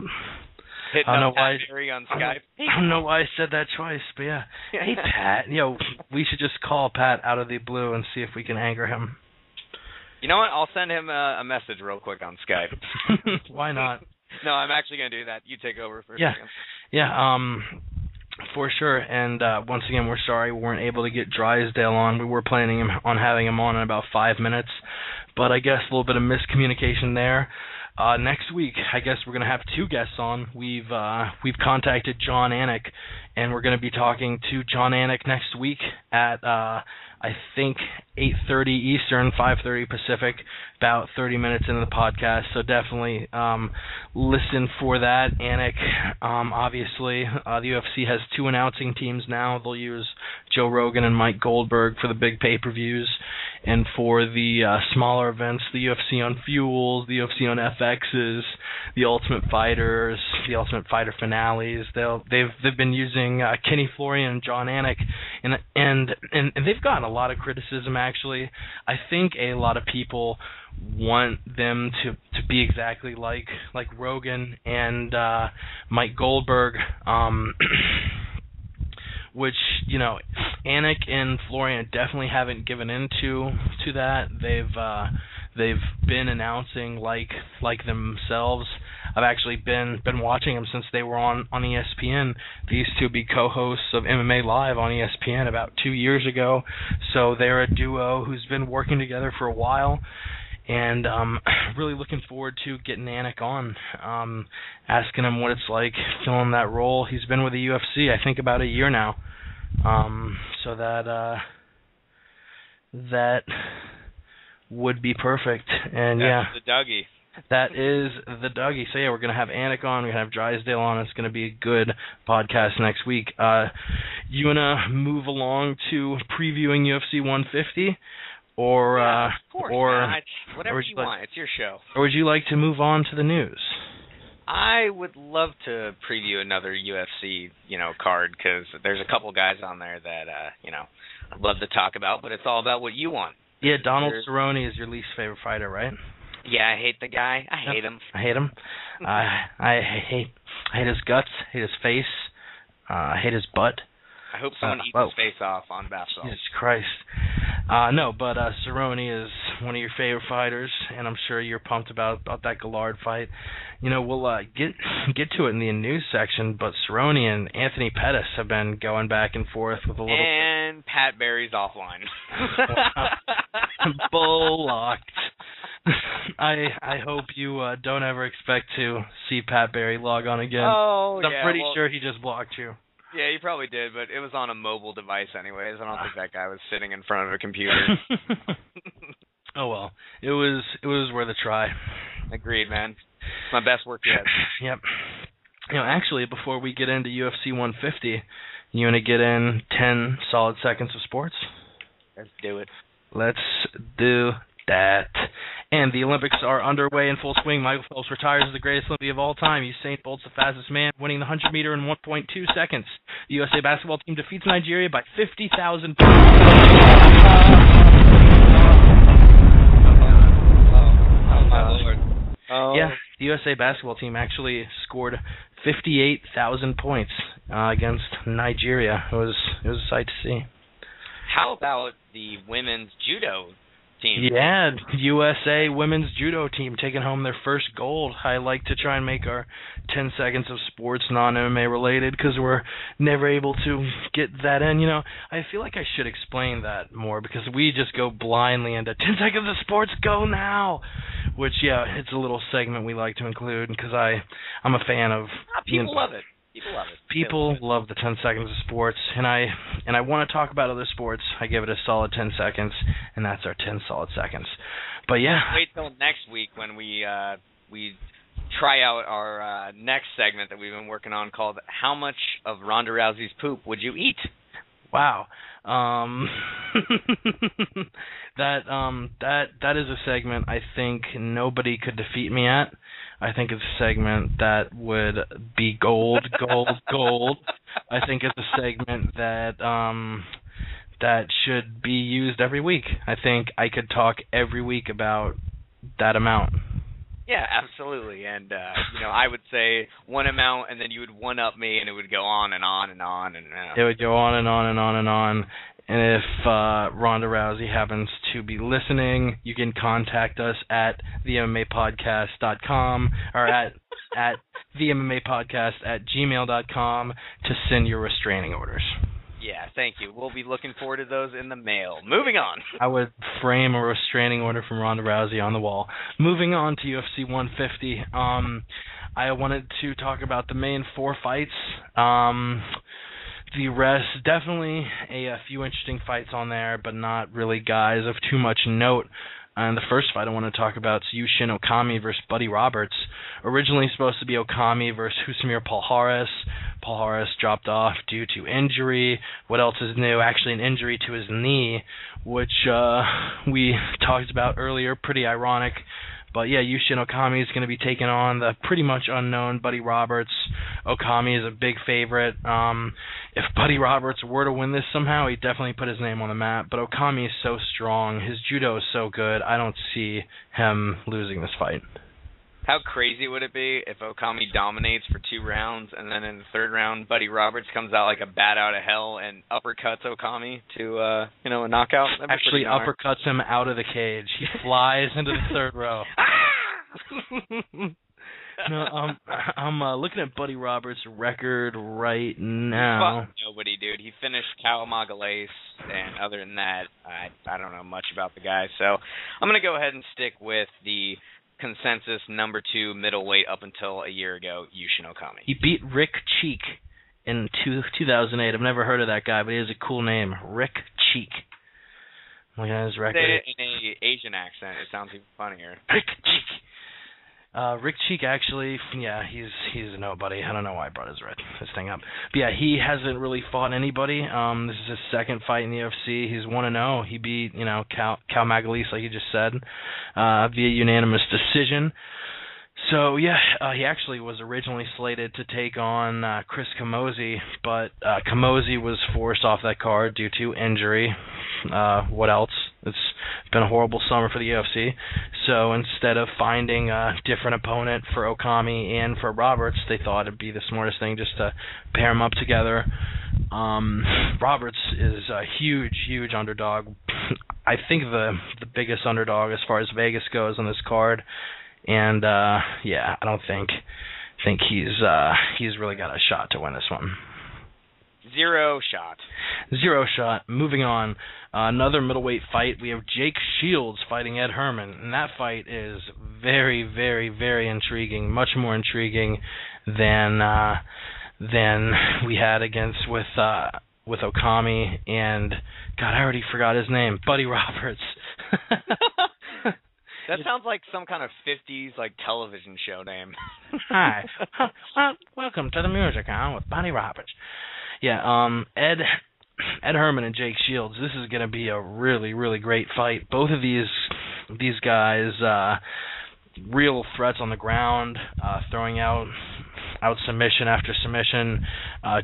Hitting up Pat Terry on Skype. I don't know why I said that twice, but yeah. Hey, Pat. We should just call Pat out of the blue and see if we can anger him. You know what? I'll send him a message real quick on Skype. Why not? No, I'm actually going to do that. You take over for a second. Yeah, for sure. And once again, we're sorry we weren't able to get Drysdale on. We were planning on having him on in about 5 minutes, but I guess a little bit of miscommunication there. Next week, I guess we're going to have two guests on. We've contacted John Anik, and we're going to be talking to John Anik next week at I think 8:30 Eastern, 5:30 Pacific, about 30 minutes into the podcast. So definitely listen for that. Anik, obviously, the UFC has two announcing teams now. They'll use Joe Rogan and Mike Goldberg for the big pay-per-views, and for the smaller events, the UFC on Fuels, the UFC on FXs, the Ultimate Fighters, the Ultimate Fighter finales. They've been using Kenny Florian and John Anik, and they've gotten a lot of criticism, actually. I think a lot of people want them to be exactly like Rogan and Mike Goldberg, which, you know, Anik and Florian definitely haven't given into that. They've been announcing like themselves. I've actually been watching them since they were on ESPN. They used to be co-hosts of MMA Live on ESPN about 2 years ago. So they're a duo who's been working together for a while. And really looking forward to getting Anik on, asking him what it's like filling that role. He's been with the UFC, I think, about a year now. So that would be perfect. And That's the Dougie. That is the Dougie. So yeah, we're gonna have Anik on. We're gonna have Drysdale on. It's gonna be a good podcast next week. You wanna move along to previewing UFC 150, or of course, man. Whatever you want. Like, it's your show. Or would you like to move on to the news? I would love to preview another UFC, card, because there's a couple guys on there that I'd love to talk about, but it's all about what you want. Yeah, Donald Cerrone is your least favorite fighter, right? Yeah, I hate the guy. I hate him. I hate him. I hate his guts, hate his face, hate his butt. I hope someone eats his face off on basketball. Jesus Christ. No, but Cerrone is one of your favorite fighters, and I'm sure you're pumped about that Gallard fight. We'll get to it in the news section, but Cerrone and Anthony Pettis have been going back and forth with a little... And Pat Barry's offline. Blocked. I hope you don't ever expect to see Pat Barry log on again. Oh, I'm pretty sure he just blocked you. Yeah, he probably did, but it was on a mobile device anyways. I don't think that guy was sitting in front of a computer. Oh well, it was worth a try. Agreed, man. My best work yet. Yep. Actually, before we get into UFC 150, you want to get in 10 solid seconds of sports? Let's do it. Let's do that. And the Olympics are underway in full swing. Michael Phelps retires as the greatest Olympian of all time. Usain Bolt's the fastest man, winning the 100-meter in 1.2 seconds. The USA basketball team defeats Nigeria by 50,000 points. Oh, my Lord. Oh. Yeah, the USA basketball team actually scored 58,000 points against Nigeria. It was a sight to see. How about the women's judo team? Yeah, USA women's judo team taking home their first gold. I like to try and make our 10 seconds of sports non-MMA related because we're never able to get that in. I feel like I should explain that more because we just go blindly into 10 seconds of sports, go now. Which, yeah, it's a little segment we like to include because I'm a fan of... People love it. People love the 10 seconds of sports, and I want to talk about other sports. I give it a solid 10 seconds, and that's our 10 solid seconds. But yeah, wait till next week when we try out our next segment that we've been working on called "How Much of Ronda Rousey's Poop Would You Eat?" Wow. That is a segment I think nobody could defeat me at. I think it's a segment that would be gold. I think it's a segment that should be used every week. I think I could talk every week about that amount. Yeah, absolutely. And I would say one amount, and then you would one-up me, and it would go on and on and on. It would go on and on and on and on. And if Ronda Rousey happens to be listening, you can contact us at themmapodcast.com or at themmapodcast@gmail.com to send your restraining orders. Yeah, thank you. We'll be looking forward to those in the mail. Moving on. I would frame a restraining order from Ronda Rousey on the wall. Moving on to UFC 150. I wanted to talk about the main 4 fights. The rest, definitely a few interesting fights on there, but not really guys of too much note. And the first fight I want to talk about is Yushin Okami versus Buddy Roberts. Originally supposed to be Okami versus Husumir Palhares. Palhares dropped off due to injury. What else is new? Actually, an injury to his knee, which we talked about earlier. Pretty ironic. But yeah, Yushin Okami is going to be taking on the pretty much unknown Buddy Roberts. Okami is a big favorite. If Buddy Roberts were to win this somehow, he'd definitely put his name on the map. But Okami is so strong. His judo is so good. I don't see him losing this fight. How crazy would it be if Okami dominates for 2 rounds, and then in the 3rd round, Buddy Roberts comes out like a bat out of hell and uppercuts Okami to, a knockout? Actually uppercuts him out of the cage. He flies into the 3rd row. No, I'm looking at Buddy Roberts' record right now. Fuck nobody, dude. He finished Cal Magalhaes, and other than that, I don't know much about the guy. So I'm going to go ahead and stick with the consensus number 2 middleweight up until a year ago, Yushin Okami. He beat Rick Cheek in 2008. I've never heard of that guy, but he has a cool name, Rick Cheek. Look at his record. Say it in an Asian accent. It sounds even funnier. Rick Cheek. Rick Cheek, actually, yeah, he's a nobody. I don't know why I brought his thing up. But yeah, he hasn't really fought anybody. This is his 2nd fight in the UFC. He's 1-0. He beat, Cal Magalhaes, like you just said, via unanimous decision. So, yeah, he actually was originally slated to take on Chris Camozzi, but Camozzi was forced off that card due to injury. What else? It's been a horrible summer for the UFC. So instead of finding a different opponent for Okami and for Roberts, they thought it'd be the smartest thing just to pair them up together. Roberts is a huge underdog. I think the biggest underdog as far as Vegas goes on this card. And yeah, I don't think he's really got a shot to win this one. Zero shot. Moving on. Another middleweight fight. We have Jake Shields fighting Ed Herman, and that fight is very, very, very intriguing. Much more intriguing than we had with Okami and God, I already forgot his name. Buddy Roberts. That sounds like some kind of 50s television show name. Hi. Welcome to the music hour with Buddy Roberts. Yeah, Ed Herman and Jake Shields. This is going to be a really, really great fight. Both of these guys, real threats on the ground, throwing out submission after submission.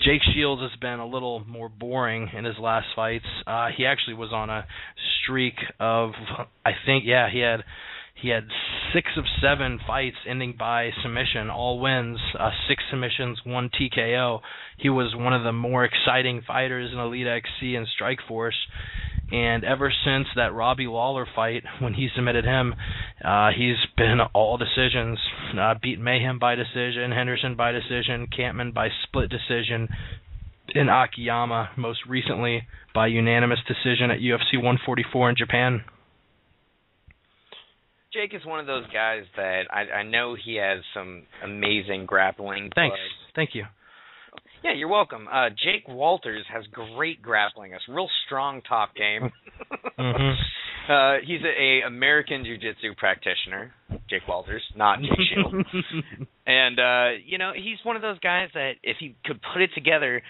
Jake Shields has been a little more boring in his last fights. He actually was on a streak of, he had 6 of 7 fights ending by submission, all wins, 6 submissions, 1 TKO. He was one of the more exciting fighters in Elite XC and Strikeforce. And ever since that Robbie Lawler fight, when he submitted him, he's been all decisions. Beat Mayhem by decision, Henderson by decision, Campman by split decision, and Akiyama most recently by unanimous decision at UFC 144 in Japan. Jake is one of those guys that I know he has some amazing grappling. Thanks. Thank you. Yeah, you're welcome. Jake Walters has great grappling. A real strong top game. Mm-hmm. He's a American Jiu-Jitsu practitioner, Jake Walters, not Jake Shields. And, he's one of those guys that if he could put it together,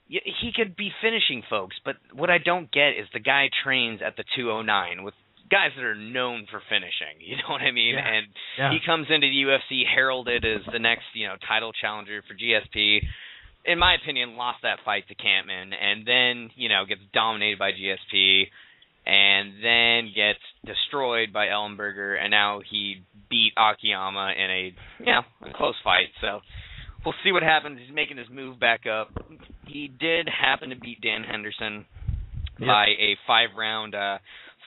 he could be finishing folks. But what I don't get is the guy trains at the 209 with guys that are known for finishing, you know what I mean? Yeah. And he comes into the UFC heralded as the next, title challenger for GSP. In my opinion, lost that fight to Campman, and then, gets dominated by GSP, and then gets destroyed by Ellenberger, and now he beat Akiyama in a close fight. So we'll see what happens. He's making his move back up. He did happen to beat Dan Henderson by a 5-round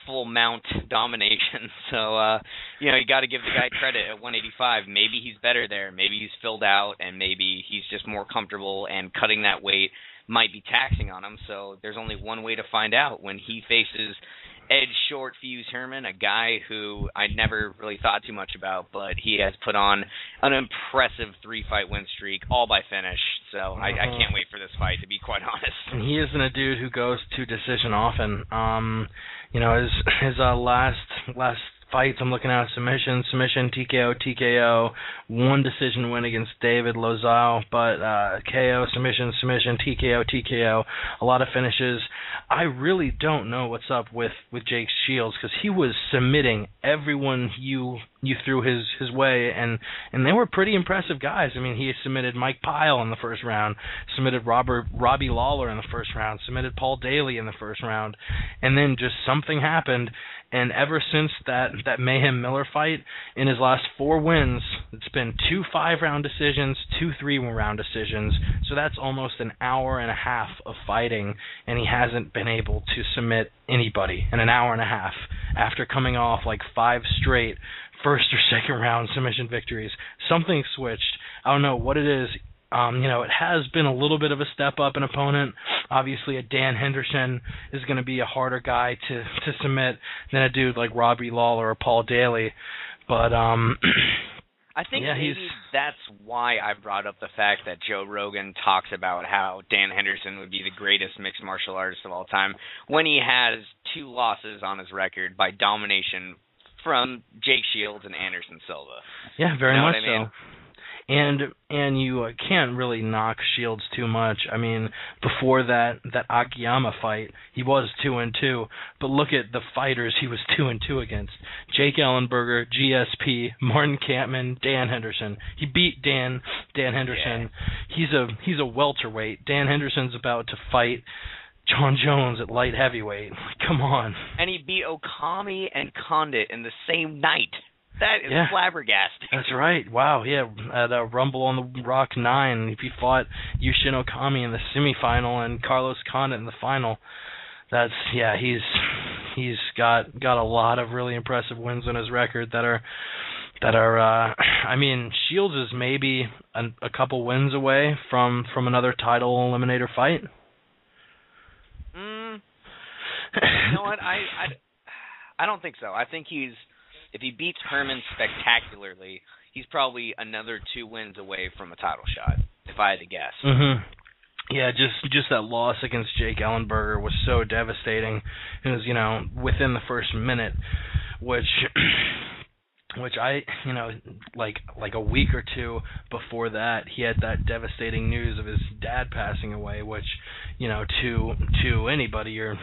full mount domination. So, you got to give the guy credit at 185. Maybe he's better there. Maybe he's filled out, and maybe he's just more comfortable and cutting that weight might be taxing on him. So there's only one way to find out when he faces Edge Short Fuse Herman, a guy who I never really thought too much about, but he has put on an impressive 3-fight win streak, all by finish. So I can't wait for this fight, to be quite honest. And he isn't a dude who goes to decision often. His last fights, I'm looking at submission, TKO, one decision win against David Lozao, but KO, submission, TKO, a lot of finishes. I really don't know what's up with Jake Shields, because he was submitting everyone you threw his way, and they were pretty impressive guys. I mean, he submitted Mike Pyle in the first round, submitted Robbie Lawler in the first round, submitted Paul Daly in the first round, and then just something happened. And ever since that Mayhem Miller fight, in his last 4 wins, it's been 2 5-round decisions, 2 3-round decisions. So that's almost an hour and a half of fighting, and he hasn't been able to submit anybody in an hour and a half after coming off like 5 straight first or second round submission victories. Something switched. I don't know what it is. It has been a little bit of a step up in opponent. Obviously, a Dan Henderson is going to be a harder guy to submit than a dude like Robbie Lawler or Paul Daly. But I think maybe that's why I brought up the fact that Joe Rogan talks about how Dan Henderson would be the greatest mixed martial artist of all time when he has 2 losses on his record by domination from Jake Shields and Anderson Silva. Yeah, very much I mean? so. And you can't really knock Shields too much. I mean, before that Akiyama fight, he was 2-2. But look at the fighters he was 2-2 against: Jake Ellenberger, GSP, Martin Kampman, Dan Henderson. He beat Dan Henderson. Yeah. He's a welterweight. Dan Henderson's about to fight John Jones at light heavyweight. Come on. And he beat Okami and Condit in the same night. That is flabbergasting. That's right. Wow, yeah. At Rumble on the Rock 9, if he fought Yushin Okami in the semifinal and Carlos Condit in the final, he's got a lot of really impressive wins on his record that are I mean, Shields is maybe a couple wins away from another title eliminator fight. You know what? I don't think so. I think if he beats Herman spectacularly, he's probably another 2 wins away from a title shot, if I had to guess. Mm-hmm. Yeah, just that loss against Jake Ellenberger was so devastating. It was, within the first minute, which I, like a week or 2 before that, he had that devastating news of his dad passing away, which, to anybody, your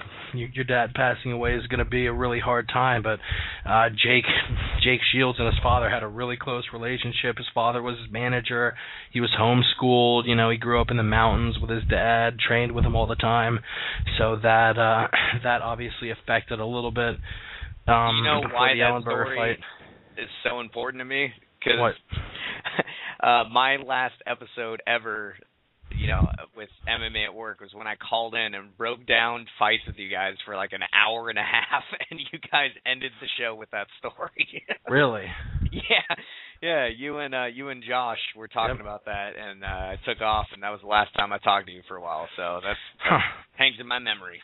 dad passing away is going to be a really hard time. But Jake Shields and his father had a really close relationship. His father was his manager. He was homeschooled. He grew up in the mountains with his dad, trained with him all the time. So that obviously affected a little bit. Why the that Ellenberger story fight is so important to me? Because what? My last episode ever, with MMA at Work was when I called in and broke down fights with you guys for like an hour and a half, and you guys ended the show with that story. Really? Yeah. You and Josh were talking about that, and I took off, and that was the last time I talked to you for a while. So that hangs in my memory.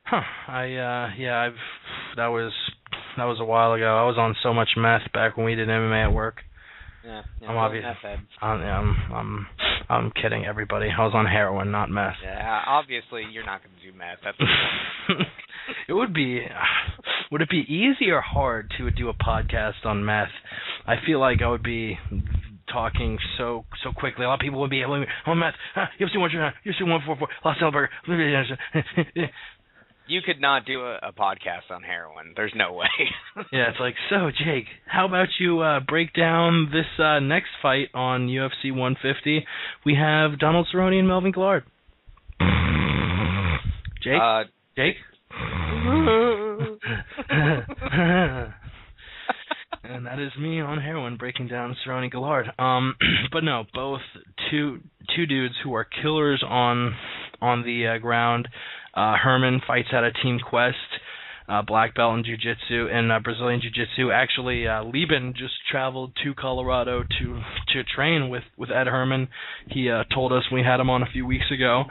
Huh. That was a while ago. I was on so much meth back when we did MMA at Work. Yeah, I'm kidding, everybody. I was on heroin, not meth. Yeah, obviously you're not going to do meth. That's Would it be easy or hard to do a podcast on meth? I feel like I would be talking so quickly. A lot of people would be on meth. UFC 144, Los Ellenberger. You could not do a podcast on heroin. There's no way. Yeah, it's like, so, Jake, how about you break down this next fight on UFC 150? We have Donald Cerrone and Melvin Gillard. Jake? And that is me on heroin breaking down Cerrone Gillard. But no, both two dudes who are killers on the ground. Herman fights out of Team Quest, black belt in jiu-jitsu and Brazilian jiu-jitsu. Actually, Lieben just traveled to Colorado to train with Ed Herman. He told us we had him on a few weeks ago.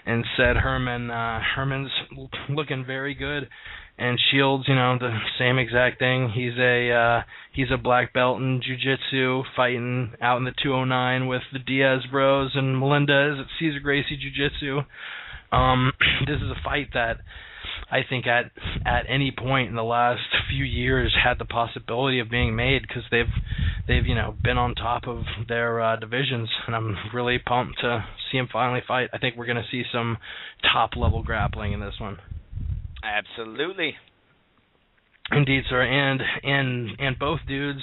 and said Herman's looking very good. And Shields, the same exact thing. He's a black belt in jiu-jitsu, fighting out in the 209 with the Diaz bros and Melendez at Cesar Gracie Jiu-Jitsu. This is a fight that I think at any point in the last few years had the possibility of being made, because they've been on top of their divisions, and I'm really pumped to see him finally fight. I think we're going to see some top-level grappling in this one. Absolutely. Indeed, sir. And both dudes,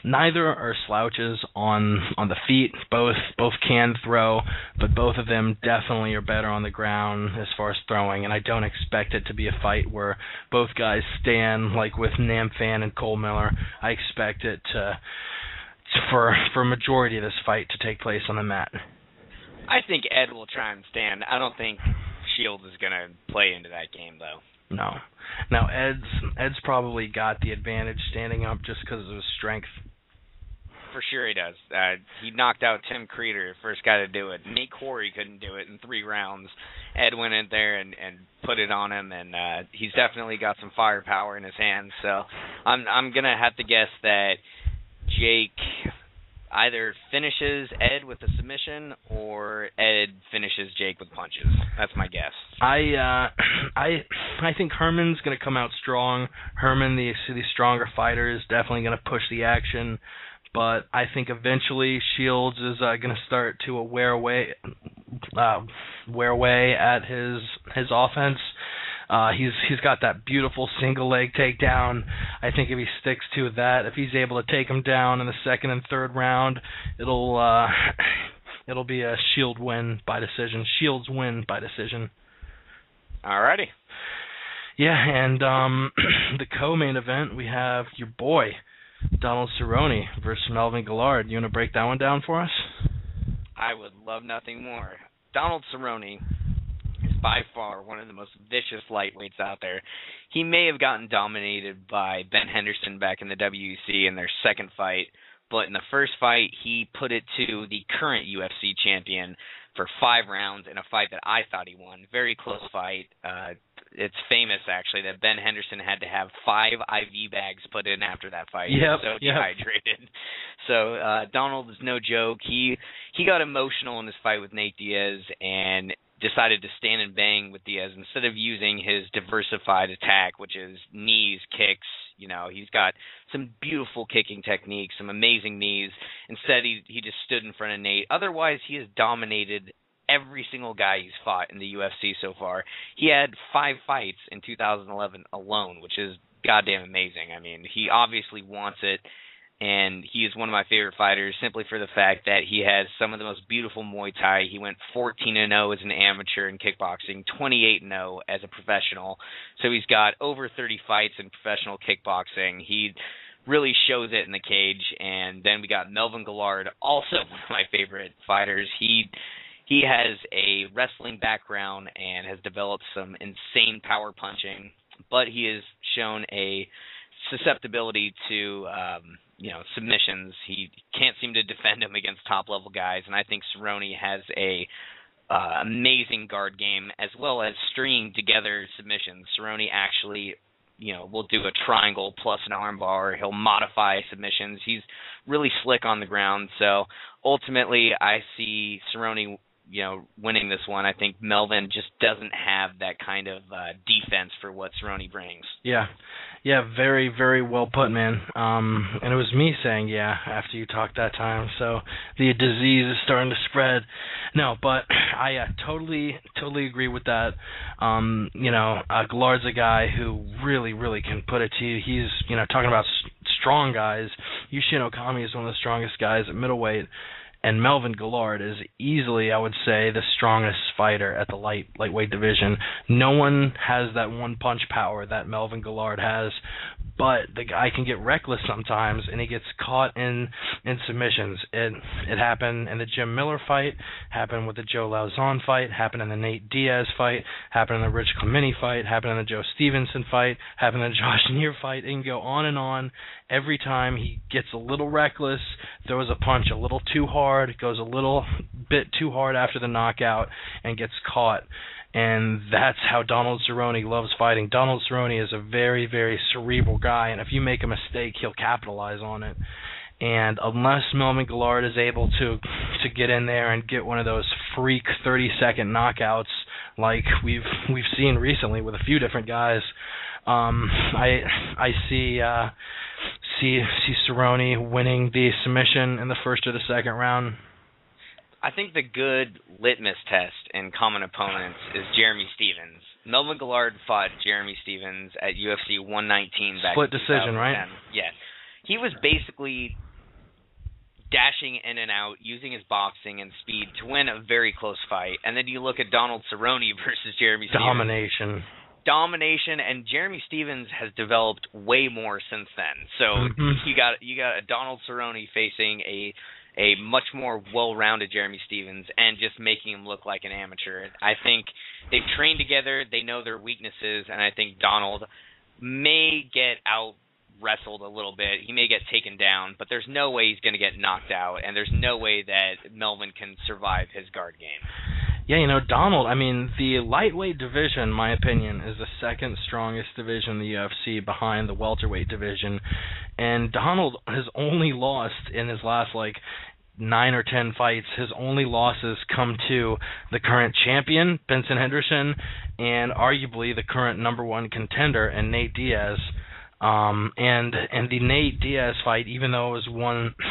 neither are slouches on the feet. Both can throw, but both of them definitely are better on the ground as far as throwing. And I don't expect it to be a fight where both guys stand like with Namfan and Cole Miller. I expect it for a majority of this fight to take place on the mat. I think Ed will try and stand. I don't think Shields is going to play into that game, though. No. Now, Ed's probably got the advantage standing up just because of his strength. For sure he does. He knocked out Tim Creeder, first guy to do it. Nate Quarry couldn't do it in 3 rounds. Ed went in there and put it on him, and he's definitely got some firepower in his hands. So I'm going to have to guess that Jake either finishes Ed with a submission or Ed finishes Jake with punches. That's my guess. I think Herman's going to come out strong. Herman, the stronger fighter, is definitely going to push the action, but I think eventually Shields is going to start to wear away at his offense. He's got that beautiful single leg takedown. I think if he sticks to that, if he's able to take him down in the second and third round, it'll be a Shields win by decision. Alrighty. Yeah, and the co-main event, we have your boy Donald Cerrone versus Melvin Guillard. You want to break that one down for us? I would love nothing more. Donald Cerrone is by far one of the most vicious lightweights out there. He may have gotten dominated by Ben Henderson back in the WEC in their second fight, but in the first fight, he put it to the current UFC champion for 5 rounds in a fight that I thought he won. Very close fight. It's famous, actually, that Ben Henderson had to have 5 IV bags put in after that fight. He was so dehydrated. So Donald is no joke. He got emotional in his fight with Nate Diaz and decided to stand and bang with Diaz instead of using his diversified attack, which is knees, kicks. He's got some beautiful kicking techniques, some amazing knees. Instead, he just stood in front of Nate. Otherwise, he has dominated every single guy he's fought in the UFC so far. He had 5 fights in 2011 alone, which is goddamn amazing. I mean, he obviously wants it, and he is one of my favorite fighters simply for the fact that he has some of the most beautiful Muay Thai. He went 14-0 as an amateur in kickboxing, 28-0 as a professional. So he's got over 30 fights in professional kickboxing. He really shows it in the cage. And then we got Melvin Guillard, also one of my favorite fighters. He has a wrestling background and has developed some insane power punching, but he has shown a susceptibility to submissions. He can't seem to defend him against top-level guys, and I think Cerrone has a amazing guard game as well as stringing together submissions. Cerrone actually will do a triangle plus an armbar. He'll modify submissions. He's really slick on the ground, so ultimately I see Cerrone winning this one. I think Melvin just doesn't have that kind of defense for what Cerrone brings. Yeah, very, very well put, man. And it was me saying after you talked that time. So the disease is starting to spread. No, but I totally agree with that. Guillard's a guy who really, really can put it to you. He's, talking about strong guys. Yushin Okami is one of the strongest guys at middleweight. And Melvin Guillard is easily, I would say, the strongest fighter at the lightweight division. No one has that one punch power that Melvin Guillard has, but the guy can get reckless sometimes, and he gets caught in submissions. It happened in the Jim Miller fight, happened with the Joe Lauzon fight, happened in the Nate Diaz fight, happened in the Rich Clementi fight, happened in the Joe Stevenson fight, happened in the Josh Neer fight. It can go on and on. Every time he gets a little reckless, throws a punch a little too hard, hard, goes a little bit too hard after the knockout, and gets caught. And that's how Donald Cerrone loves fighting. Donald Cerrone is a very, very cerebral guy, and if you make a mistake, he'll capitalize on it. And unless Melvin Guillard is able to get in there and get one of those freak 30-second knockouts like we've seen recently with a few different guys, I see Cerrone winning the submission in the first or the second round. I think the good litmus test in common opponents is Jeremy Stephens. Melvin Guillard fought Jeremy Stephens at UFC 119 back Split in decision, 2010. right? Yes. He was basically dashing in and out, using his boxing and speed to win a very close fight. And then you look at Donald Cerrone versus Jeremy Stephens. Domination, and Jeremy Stephens has developed way more since then. So you got a Donald Cerrone facing a much more well-rounded Jeremy Stephens and just making him look like an amateur. I think they've trained together, they know their weaknesses, and I think Donald may get out-wrestled a little bit. He may get taken down, but there's no way he's going to get knocked out, and there's no way that Melvin can survive his guard game. Yeah, Donald, I mean, the lightweight division, in my opinion, is the second strongest division in the UFC behind the welterweight division. And Donald has only lost in his last, 9 or 10 fights. His only losses come to the current champion, Benson Henderson, and arguably the current number one contender, and Nate Diaz. And the Nate Diaz fight, even though it was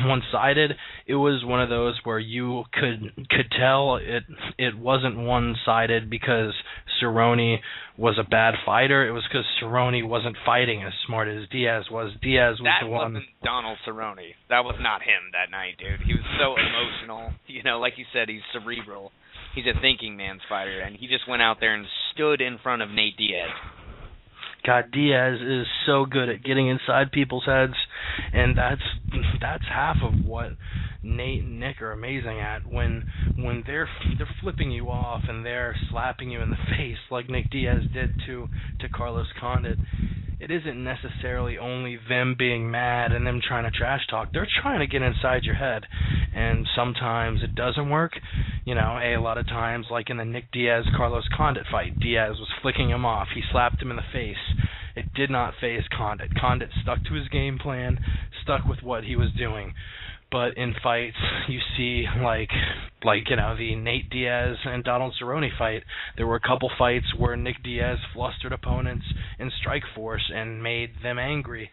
one-sided, it was one of those where you could tell it wasn't one-sided because Cerrone was a bad fighter. It was because Cerrone wasn't fighting as smart as Diaz was. Diaz was the one. That wasn't Donald Cerrone. That was not him that night, dude. He was so emotional. Like you said, he's cerebral. He's a thinking man's fighter, and he just went out there and stood in front of Nate Diaz. God, Diaz is so good at getting inside people's heads, and that's half of what Nate and Nick are amazing at. When they're flipping you off and they're slapping you in the face like Nick Diaz did to Carlos Condit, it isn't necessarily only them being mad and them trying to trash talk. They're trying to get inside your head, and sometimes it doesn't work. A lot of times, like in the Nick Diaz-Carlos Condit fight, Diaz was flicking him off. He slapped him in the face. It did not phase Condit. Condit stuck to his game plan, stuck with what he was doing. But in fights, you see, the Nate Diaz and Donald Cerrone fight, there were a couple fights where Nick Diaz flustered opponents in Strikeforce and made them angry.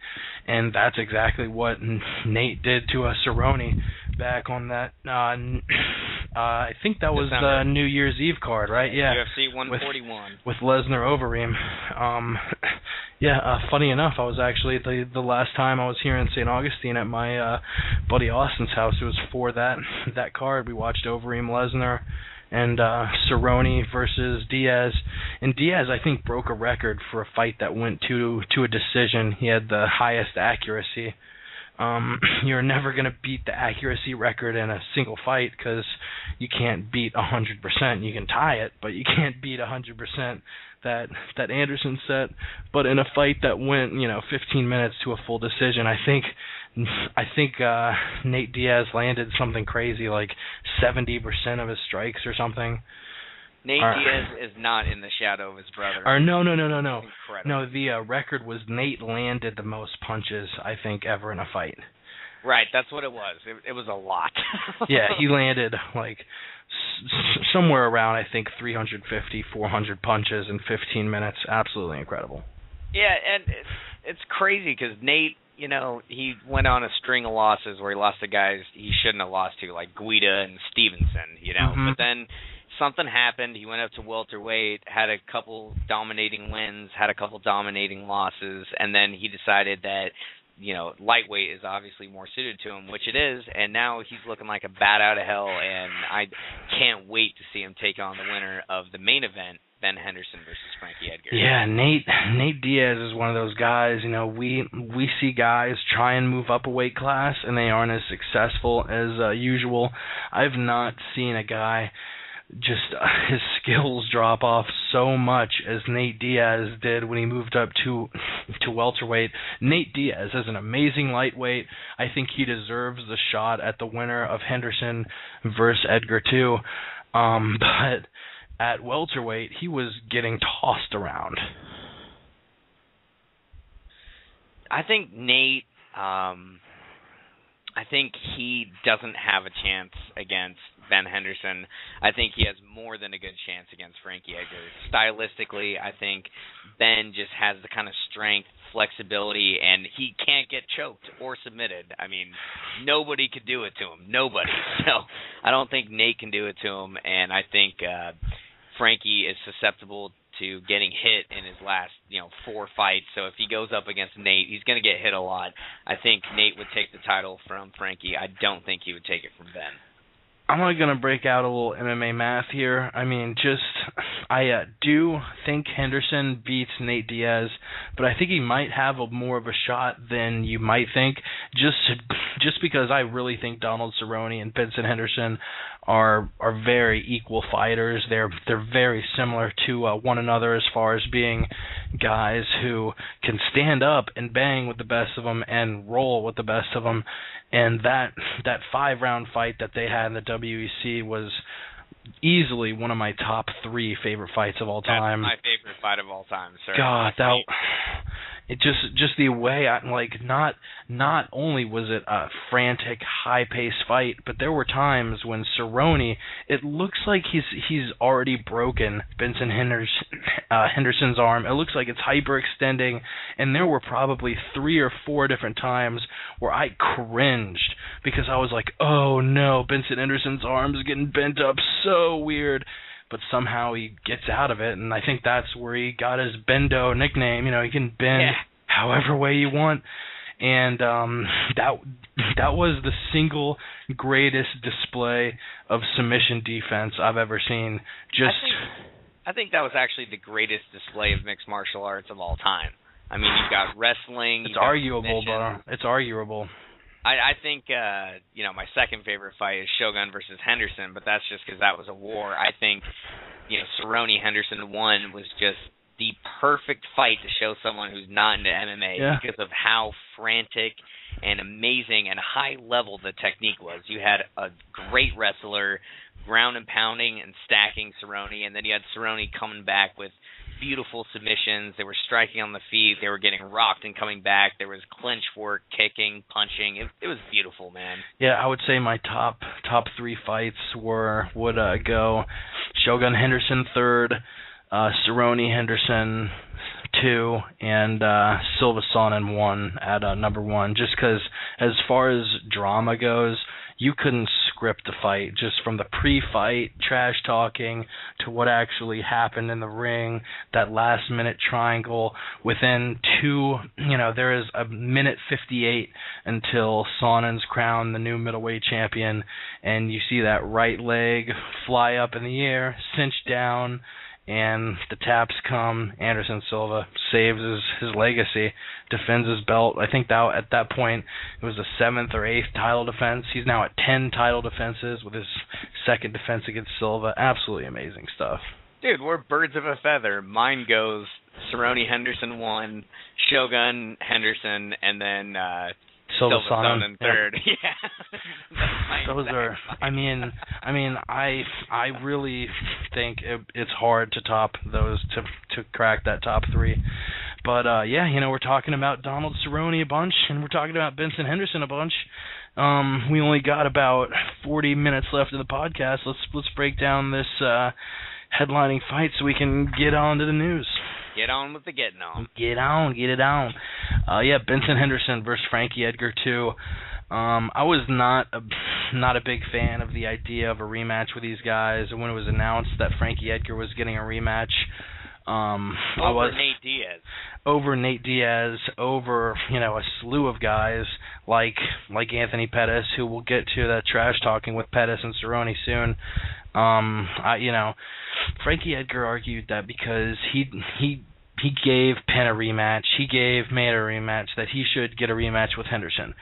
And that's exactly what Nate did to Cerrone back on that, I think that was the New Year's Eve card, right? Yeah. UFC 141. With Lesnar Overeem. Funny enough, I was actually, the last time I was here in St. Augustine at my buddy Austin's house, it was for that card. We watched Overeem, Lesnar, and Cerrone versus Diaz. And Diaz, I think, broke a record for a fight that went to a decision. He had the highest accuracy. You're never going to beat the accuracy record in a single fight because you can't beat 100%. You can tie it, but you can't beat 100% that Anderson set. But in a fight that went, 15 minutes to a full decision, I think Nate Diaz landed something crazy, like 70% of his strikes or something. Nate Diaz is not in the shadow of his brother. No. Incredible. No, the record was Nate landed the most punches, I think, ever in a fight. Right, that's what it was. It was a lot. Yeah, he landed somewhere around, I think, 350, 400 punches in 15 minutes. Absolutely incredible. Yeah, and it's crazy because Nate, he went on a string of losses where he lost to guys he shouldn't have lost to, like Guida and Stevenson, Mm-hmm. But then something happened. He went up to welterweight, had a couple dominating wins, had a couple dominating losses, and then he decided that, lightweight is obviously more suited to him, which it is, and now he's looking like a bat out of hell, and I can't wait to see him take on the winner of the main event, Ben Henderson versus Frankie Edgar. Yeah, Nate Diaz is one of those guys, we see guys try and move up a weight class, and they aren't as successful as usual. I've not seen a guy just his skills drop off so much as Nate Diaz did when he moved up to welterweight. Nate Diaz is an amazing lightweight. I think he deserves the shot at the winner of Henderson versus Edgar too. But at welterweight, he was getting tossed around. I think Nate, I think he doesn't have a chance against Ben Henderson. I think he has more than a good chance against Frankie Edgar. Stylistically, I think Ben just has the kind of strength, flexibility, and he can't get choked or submitted. I mean, nobody could do it to him. Nobody. So I don't think Nate can do it to him, and I think Frankie is susceptible to getting hit in his last, 4 fights. So if he goes up against Nate, he's going to get hit a lot. I think Nate would take the title from Frankie. I don't think he would take it from Ben. I'm only going to break out a little MMA math here. I mean, I do think Henderson beats Nate Diaz, but I think he might have more of a shot than you might think, just because I really think Donald Cerrone and Benson Henderson are very equal fighters. They're very similar to one another as far as being guys who can stand up and bang with the best of them and roll with the best of them. And that 5-round fight that they had in the WEC was easily one of my top 3 favorite fights of all time. That's my favorite fight of all time, sir. God, it just the way not only was it a frantic, high-paced fight, but there were times when Cerrone, it looks like he's already broken Benson Henderson's arm. It looks like it's hyperextending, and there were probably 3 or 4 different times where I cringed because I was like, oh no, Benson Henderson's arm is getting bent up so weird. But somehow he gets out of it, and I think that's where he got his Bendo nickname. He can bend however way you want, and that was the single greatest display of submission defense I've ever seen. I think that was actually the greatest display of mixed martial arts of all time. I mean, you've got wrestling. It's arguable, bro. It's arguable. I think, my second favorite fight is Shogun versus Henderson, but that's just because that was a war. I think, Cerrone Henderson 1 was just the perfect fight to show someone who's not into MMA because of how frantic and amazing and high level the technique was. You had a great wrestler ground and pounding and stacking Cerrone, and then you had Cerrone coming back with beautiful submissions. They were striking on the feet. They were getting rocked and coming back. There was clinch work, kicking, punching. It was beautiful, man. Yeah, I would say my top 3 fights would go Shogun Henderson 3rd, Cerrone Henderson 2, and Silva Sonnen 1 at number 1. Just because as far as drama goes, you couldn't script a fight just from the pre-fight trash talking to what actually happened in the ring, that last-minute triangle. Within there is a minute 58 until Sonnen's crowned the new middleweight champion, and you see that right leg fly up in the air, cinch down, and the taps come. Anderson Silva saves his legacy, defends his belt. I think that at that point it was the 7th or 8th title defense. He's now at 10 title defenses with his second defense against Silva. Absolutely amazing stuff. Dude, we're birds of a feather. Mine goes Cerrone Henderson 1, Shogun Henderson, and then Silva Sonnen 3rd. Yeah. Those are. I mean, I really think it's hard to top those to crack that top 3. But we're talking about Donald Cerrone a bunch, and we're talking about Benson Henderson a bunch. We only got about 40 minutes left of the podcast. Let's break down this headlining fight so we can get on to the news. Get on with the getting on. Get it on. Benson Henderson versus Frankie Edgar 2. I was not a big fan of the idea of a rematch with these guys. When it was announced that Frankie Edgar was getting a rematch, over Nate Diaz, over a slew of guys like Anthony Pettis, who we'll get to that trash talking with Pettis and Cerrone soon. Frankie Edgar argued that because he gave Penn a rematch, he gave Mayer a rematch, that he should get a rematch with Henderson.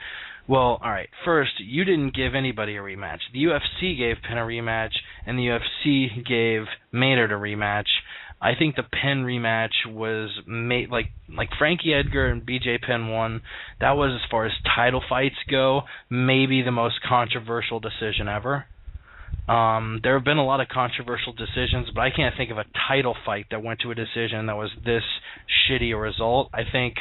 Well, all right, first, you didn't give anybody a rematch. The UFC gave Penn a rematch, and the UFC gave Maynard a rematch. I think the Penn rematch was made like Frankie Edgar and BJ Penn won. That was, as far as title fights go, maybe the most controversial decision ever. There have been a lot of controversial decisions, but I can't think of a title fight that went to a decision that was this shitty a result. I think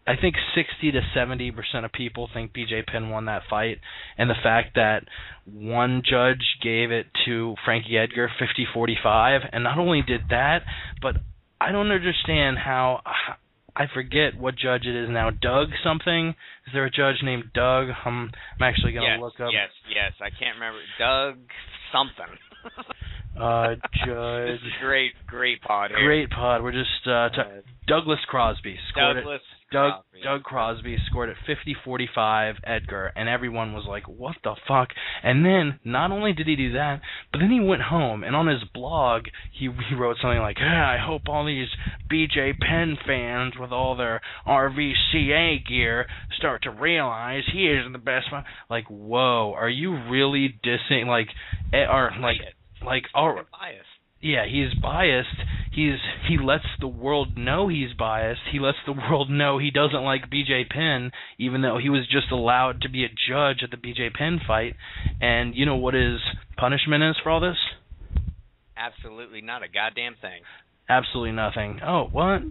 60 to 70% of people think BJ Penn won that fight, and the fact that one judge gave it to Frankie Edgar 50-45, and not only did that, but I don't understand how. I forget what judge it is now. Doug something? Is there a judge named Doug? I'm actually going to look up. Yes. I can't remember. Doug something. Judge. This is great pod here. Great pod. We're just Douglas Crosby scored Doug Crosby scored it 50-45 Edgar, and everyone was like, what the fuck? And then, not only did he do that, but then he went home, and on his blog, he wrote something like, I hope all these BJ Penn fans with all their RVCA gear start to realize he isn't the best one. Like, whoa, are you really dissing, biased. Yeah, he's biased. He lets the world know he's biased. He lets the world know he doesn't like BJ Penn, even though he was just allowed to be a judge at the BJ Penn fight. And you know what his punishment is for all this? Absolutely not a goddamn thing. Absolutely nothing. Oh, what?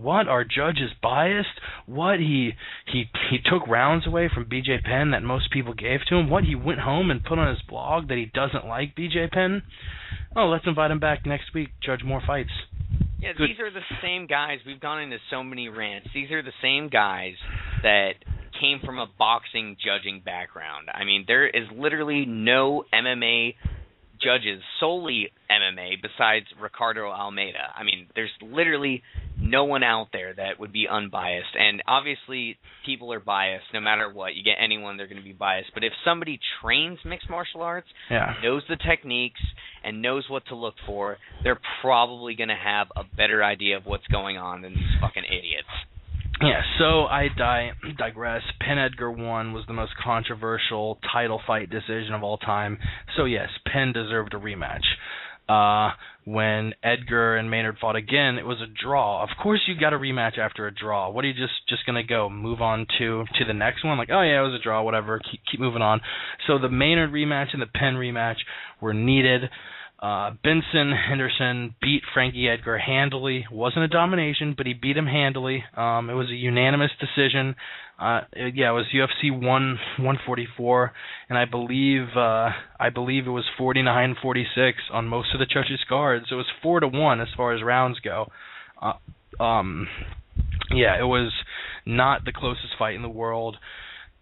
What? Our judge is biased? What? He took rounds away from BJ Penn that most people gave to him? What? He went home and put on his blog that he doesn't like BJ Penn? Oh, let's invite him back next week, judge more fights. Yeah, Good. These are the same guys. We've gone into so many rants. These are the same guys that came from a boxing judging background. I mean, there is literally no MMA judges, solely MMA, besides Ricardo Almeida. I mean, there's literally no one out there that would be unbiased. And obviously, people are biased. No matter what, you get anyone, they're going to be biased. But if somebody trains mixed martial arts, knows the techniques, and knows what to look for, they're probably going to have a better idea of what's going on than these fucking idiots. Yeah, so I digress. Penn Edgar won was the most controversial title fight decision of all time. So yes, Penn deserved a rematch. When Edgar and Maynard fought again, it was a draw. Of course you got a rematch after a draw. What are you just going to go move on to the next one? Like, oh yeah, it was a draw, whatever, keep moving on. So the Maynard rematch and the Penn rematch were needed. Benson Henderson beat Frankie Edgar handily. It wasn't a domination, but he beat him handily. It was a unanimous decision. It was UFC 144, and I believe it was 49-46 on most of the judges' cards. It was 4-1 as far as rounds go. It was not the closest fight in the world.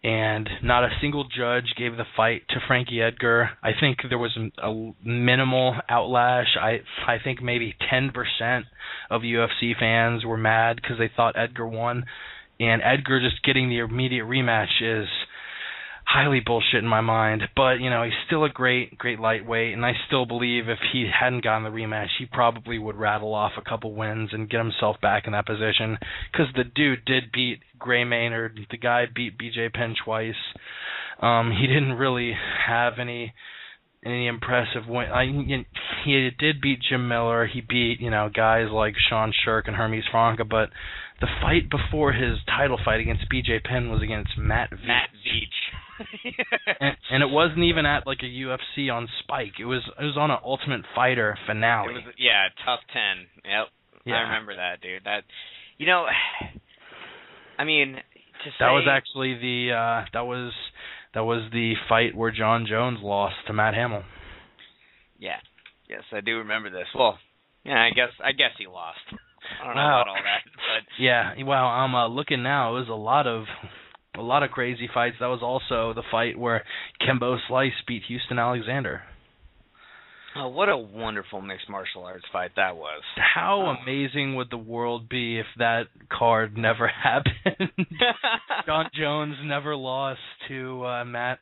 And not a single judge gave the fight to Frankie Edgar. I think there was a minimal outlash. I think maybe 10% of UFC fans were mad because they thought Edgar won. And Edgar just getting the immediate rematch is highly bullshit in my mind. But, he's still a great lightweight, and I still believe if he hadn't gotten the rematch, he probably would rattle off a couple wins and get himself back in that position. Because the dude did beat Gray Maynard. The guy beat BJ Penn twice. He didn't really have any impressive win. He did beat Jim Miller. He beat, guys like Sean Shirk and Hermes Franca, but the fight before his title fight against BJ Penn was against Matt Veach. and it wasn't even at like a UFC on Spike. It was on an Ultimate Fighter finale. It was, Tough 10. Yep. Yeah. I remember that, dude. That, I mean, to say that was actually that was the fight where John Jones lost to Matt Hamill. Yeah. Yes, I do remember this. Well, I guess he lost. I don't know about all that, but yeah. Well, I'm looking now. It was a lot of crazy fights. That was also the fight where Kimbo Slice beat Houston Alexander. Oh, what a wonderful mixed martial arts fight that was. How amazing would the world be if that card never happened? John Jones never lost to Matt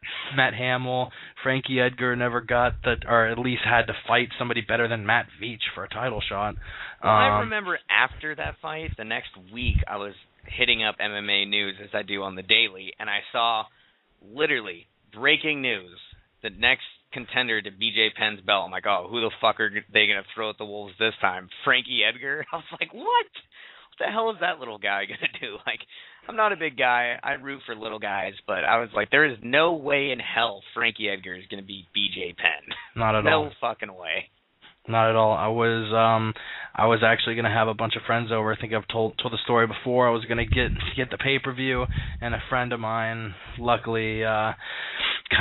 Hamill. Frankie Edgar never got or at least had to fight somebody better than Matt Veach for a title shot. Well, I remember after that fight, the next week, I was hitting up MMA news as I do on the daily, and I saw literally breaking news. The next contender to BJ Penn's belt. I'm like, oh, who the fuck are they going to throw at the Wolves this time? Frankie Edgar? I was like, what? What the hell is that little guy going to do? Like, I'm not a big guy. I root for little guys, but I was like, there is no way in hell Frankie Edgar is going to beat BJ Penn. Not at all. No fucking way. Not at all. I was actually going to have a bunch of friends over. I think I've told the story before. I was going to get the pay-per-view, and a friend of mine luckily kind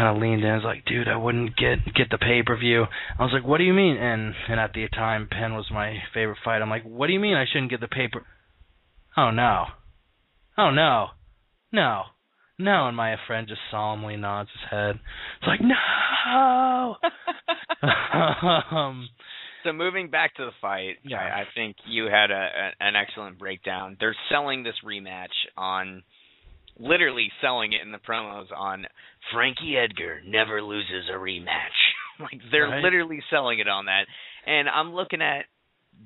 of leaned in and was like, dude, I wouldn't get the pay-per-view. I was like, what do you mean? And at the time, Penn was my favorite fight. I'm like, what do you mean I shouldn't get the pay-per? Oh, no. Oh, no. No. No. And my friend just solemnly nods his head. It's like, no! So moving back to the fight, yeah. I think you had an excellent breakdown. They're selling this rematch on, literally selling it in the promos on Frankie Edgar never loses a rematch. Like, they're literally selling it on that. And I'm looking at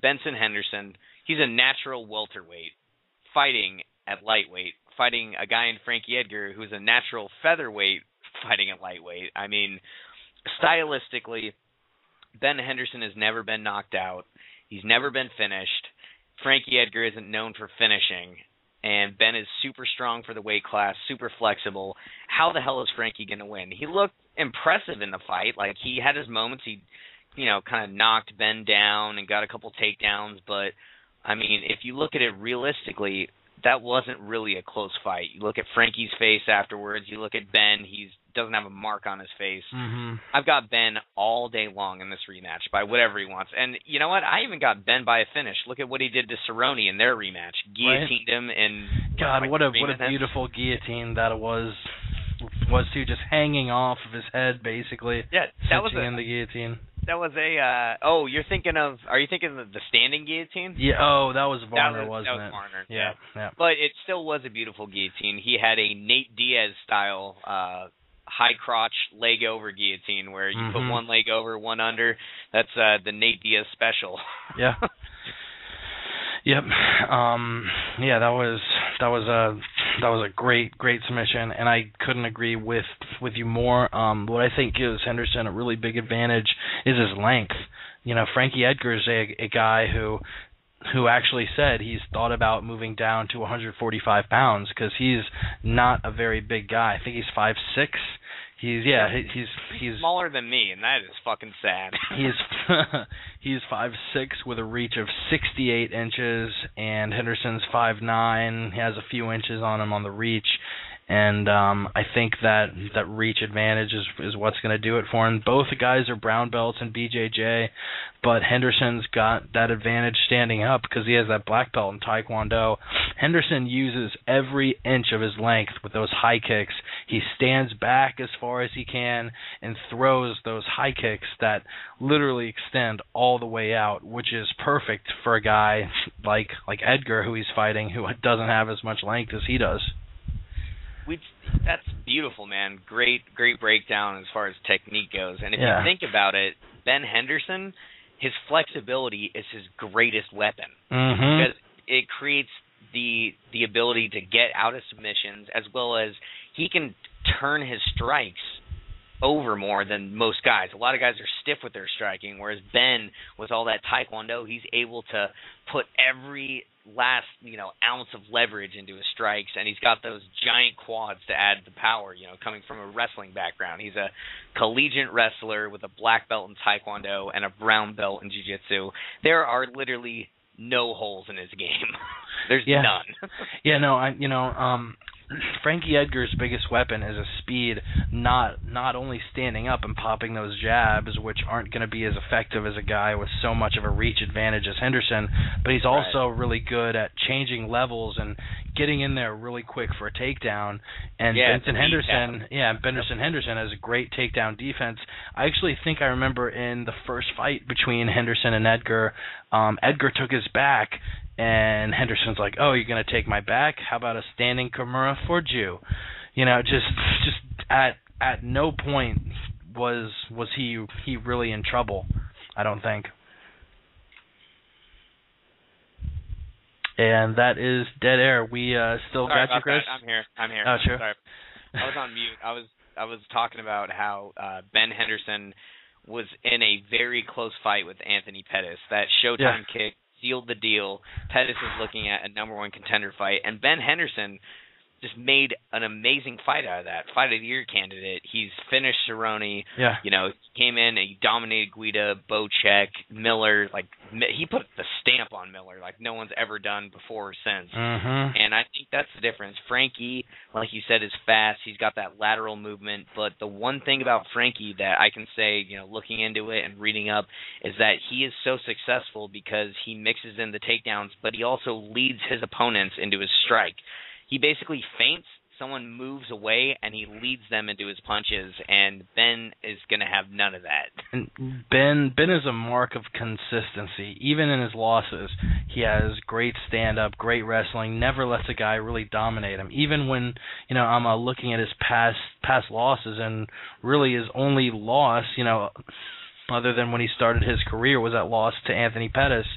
Benson Henderson. He's a natural welterweight fighting at lightweight, fighting a guy in Frankie Edgar who's a natural featherweight fighting at lightweight. I mean, stylistically, Ben Henderson has never been knocked out. He's never been finished. Frankie Edgar isn't known for finishing. And Ben is super strong for the weight class, super flexible. How the hell is Frankie going to win? He looked impressive in the fight. Like, he had his moments. He, kind of knocked Ben down and got a couple takedowns. But, I mean, if you look at it realistically, that wasn't really a close fight. You look at Frankie's face afterwards. You look at Ben. He doesn't have a mark on his face. Mm-hmm. I've got Ben all day long in this rematch by whatever he wants. And you know what? I even got Ben by a finish. Look at what he did to Cerrone in their rematch. Guillotined him in God, what a beautiful guillotine that was too, just hanging off of his head basically. Yeah, that was in the guillotine. That was a are you thinking of the standing guillotine? Yeah, that was Varner, wasn't it? That was Varner. Yeah. But it still was a beautiful guillotine. He had a Nate Diaz style high crotch leg over guillotine where you put one leg over, one under. That's the Nate Diaz special. Yeah. Yep. Yeah, that was a great submission, and I couldn't agree with you more. What I think gives Henderson a really big advantage is his length. Frankie Edgar's a guy who actually said he's thought about moving down to 145 pounds because he's not a very big guy. I think he's 5'6". He's smaller than me, and that is fucking sad. He's 5'6" with a reach of 68 inches, and Henderson's 5'9". He has a few inches on him on the reach, and I think that reach advantage is what's going to do it for him. Both the guys are brown belts in BJJ, but Henderson's got that advantage standing up because he has that black belt in Taekwondo. Henderson uses every inch of his length with those high kicks. He stands back as far as he can and throws those high kicks that literally extend all the way out, which is perfect for a guy like Edgar, who he's fighting, who doesn't have as much length as he does. That's beautiful, man. Great breakdown as far as technique goes. And if you think about it, Ben Henderson, his flexibility is his greatest weapon. Mm-hmm. Because it creates the ability to get out of submissions, as well as he can turn his strikes over more than most guys. A lot of guys are stiff with their striking, whereas Ben, with all that Taekwondo, he's able to put every last ounce of leverage into his strikes, and he's got those giant quads to add the power, coming from a wrestling background. He's a collegiate wrestler with a black belt in Taekwondo and a brown belt in Jiu-Jitsu. There are literally no holes in his game. There's none. Frankie Edgar's biggest weapon is a speed, not only standing up and popping those jabs, which aren't going to be as effective as a guy with so much of a reach advantage as Henderson, but he's also really good at changing levels and getting in there really quick for a takedown. And Benson Henderson has a great takedown defense. I actually think I remember in the first fight between Henderson and Edgar, Edgar took his back, and Henderson's like, "Oh, you're gonna take my back? How about a standing Kimura for Jew?" Just at no point was he really in trouble, I don't think. And that is dead air. We still Sorry got you, Chris. I'm here. Oh, sure. Sorry. I was on mute. I was talking about how Ben Henderson was in a very close fight with Anthony Pettis. That Showtime kick sealed the deal. Pettis is looking at a number 1 contender fight, and Ben Henderson just made an amazing fight out of that. Fight of the year candidate. He's finished Cerrone. Yeah. You know, he came in and he dominated Guida, Bocek, Miller. Like, he put the stamp on Miller like no one's ever done before or since. Mm-hmm. And I think that's the difference. Frankie, like you said, is fast. He's got that lateral movement. But the one thing about Frankie that I can say, you know, looking into it and reading up, is that he is so successful because he mixes in the takedowns, but he also leads his opponents into his strike. He basically feints, someone moves away, and he leads them into his punches, and Ben is going to have none of that. And Ben is a mark of consistency. Even in his losses, he has great stand-up, great wrestling, never lets a guy really dominate him. Even when, you know, I'm looking at his past losses, and really his only loss, you know, other than when he started his career, was that loss to Anthony Pettis.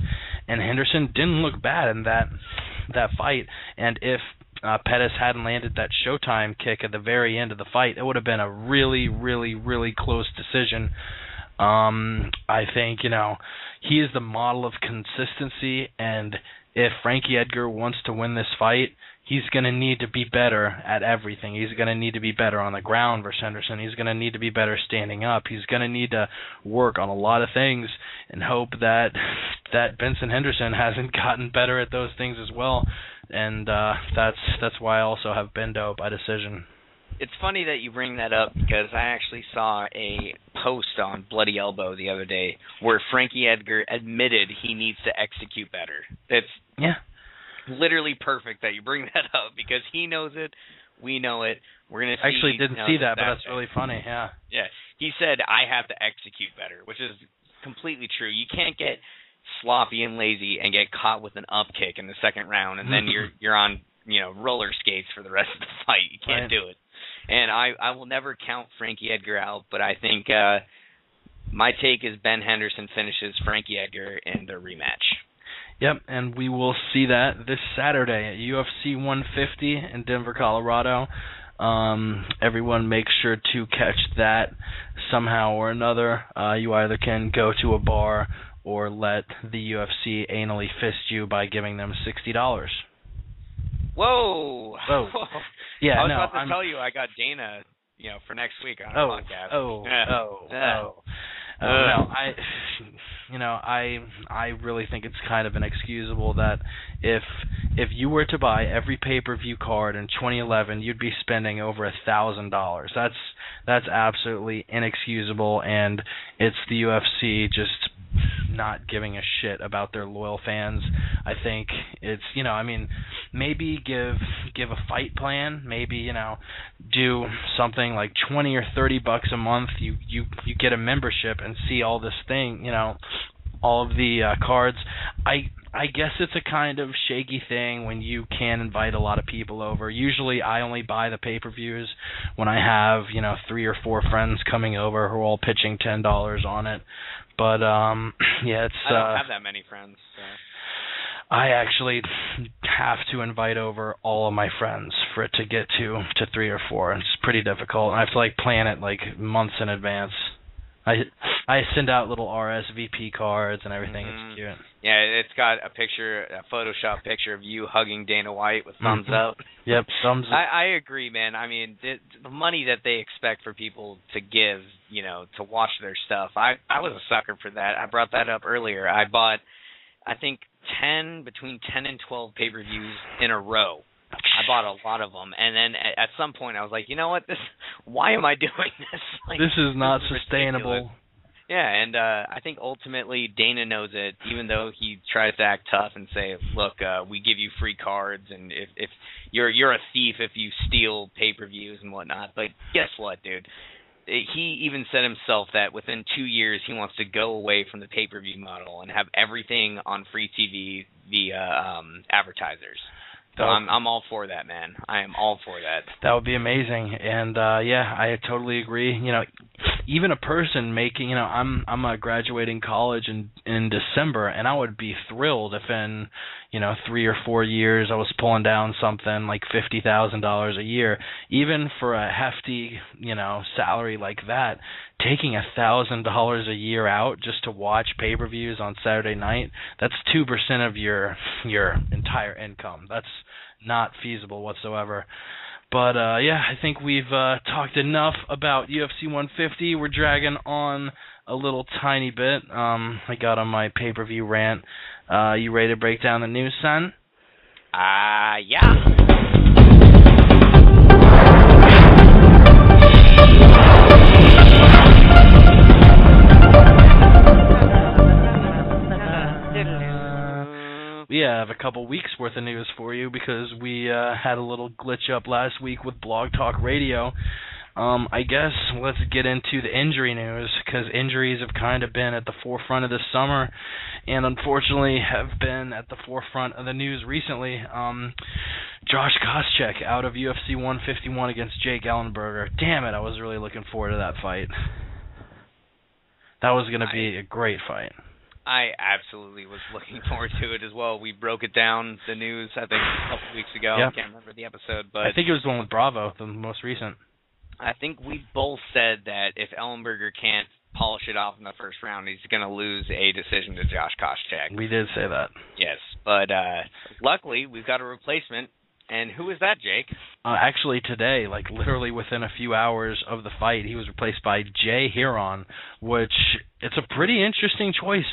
And Henderson didn't look bad in that fight. And if Pettis hadn't landed that Showtime kick at the very end of the fight, it would have been a really, really, really close decision. I think, you know, he is the model of consistency, and if Frankie Edgar wants to win this fight, he's going to need to be better at everything. He's going to need to be better on the ground versus Henderson. He's going to need to be better standing up. He's going to need to work on a lot of things and hope that Benson Henderson hasn't gotten better at those things as well. And that's why I also have Ben Doe by decision. It's funny that you bring that up because I actually saw a post on Bloody Elbow the other day where Frankie Edgar admitted he needs to execute better. It's literally perfect that you bring that up because he knows it, we know it. We're gonna see. Actually, didn't see that, but that's really funny. Yeah. Yeah. He said I have to execute better, which is completely true. You can't get sloppy and lazy and get caught with an up kick in the second round, and then you're on roller skates for the rest of the fight. You can't do it. And I will never count Frankie Edgar out, but I think my take is Ben Henderson finishes Frankie Edgar in their rematch. Yep, and we will see that this Saturday at UFC 150 in Denver, Colorado. Everyone make sure to catch that somehow or another. You either can go to a bar or let the UFC anally fist you by giving them $60. Whoa! Yeah, I was about to tell you I got Dana, for next week on our podcast. No, I really think it's kind of inexcusable that if you were to buy every pay-per-view card in 2011, you'd be spending over $1,000. That's absolutely inexcusable, and it's the UFC just not giving a shit about their loyal fans. I think it's, maybe give a fight plan, maybe, do something like $20 or $30 a month. You get a membership and see all this thing, all of the cards. I guess it's a kind of shaky thing when you can invite a lot of people over. Usually I only buy the pay-per-views when I have, 3 or 4 friends coming over who are all pitching $10 on it. But it's I don't have that many friends. So. I actually have to invite over all of my friends for it to get to 3 or 4. It's pretty difficult. I have to plan it months in advance. I send out little RSVP cards and everything. Mm-hmm. It's cute. Yeah, it's got a Photoshop picture of you hugging Dana White with thumbs up. Yep, thumbs up. I agree, man. I mean, the money that they expect for people to give, to watch their stuff, I was a sucker for that. I brought that up earlier. I bought, I think, between 10 and 12 pay-per-views in a row. I bought a lot of them, and then at some point I was like, you know what? Why am I doing this? This is not sustainable. Ridiculous. Yeah, and I think ultimately Dana knows it, even though he tries to act tough and say, look, we give you free cards, and if you're a thief if you steal pay-per-views and whatnot. But guess what, dude? He even said himself that within 2 years he wants to go away from the pay-per-view model and have everything on free TV via advertisers. So I'm all for that, man. I am all for that. That would be amazing. And, I totally agree. even a person making, I'm graduating college in December, and I would be thrilled if in 3 or 4 years I was pulling down something like $50,000 a year. Even for a hefty salary like that, taking $1,000 a year out just to watch pay-per-views on Saturday night, that's 2% of your entire income. That's not feasible whatsoever. But I think we've talked enough about UFC 150. We're dragging on a little tiny bit. I got on my pay-per-view rant. You ready to break down the news, son? Yeah. We have a couple weeks worth of news for you because we had a little glitch up last week with Blog Talk Radio. I guess let's get into the injury news, because injuries have kind of been at the forefront of this summer, and unfortunately have been at the forefront of the news recently. Josh Koscheck out of UFC 151 against Jake Ellenberger. Damn it, I was really looking forward to that fight. That was going to be a great fight. I absolutely was looking forward to it as well. We broke it down, the news, I think, a couple weeks ago. Yep. I can't remember the episode, but I think it was the one with Bravo, the most recent. I think we both said that if Ellenberger can't polish it off in the first round, he's going to lose a decision to Josh Koscheck. We did say that. Yes, but luckily we've got a replacement. And who is that, Jake? Actually today, like literally within a few hours of the fight, he was replaced by Jay Heron, which it's a pretty interesting choice.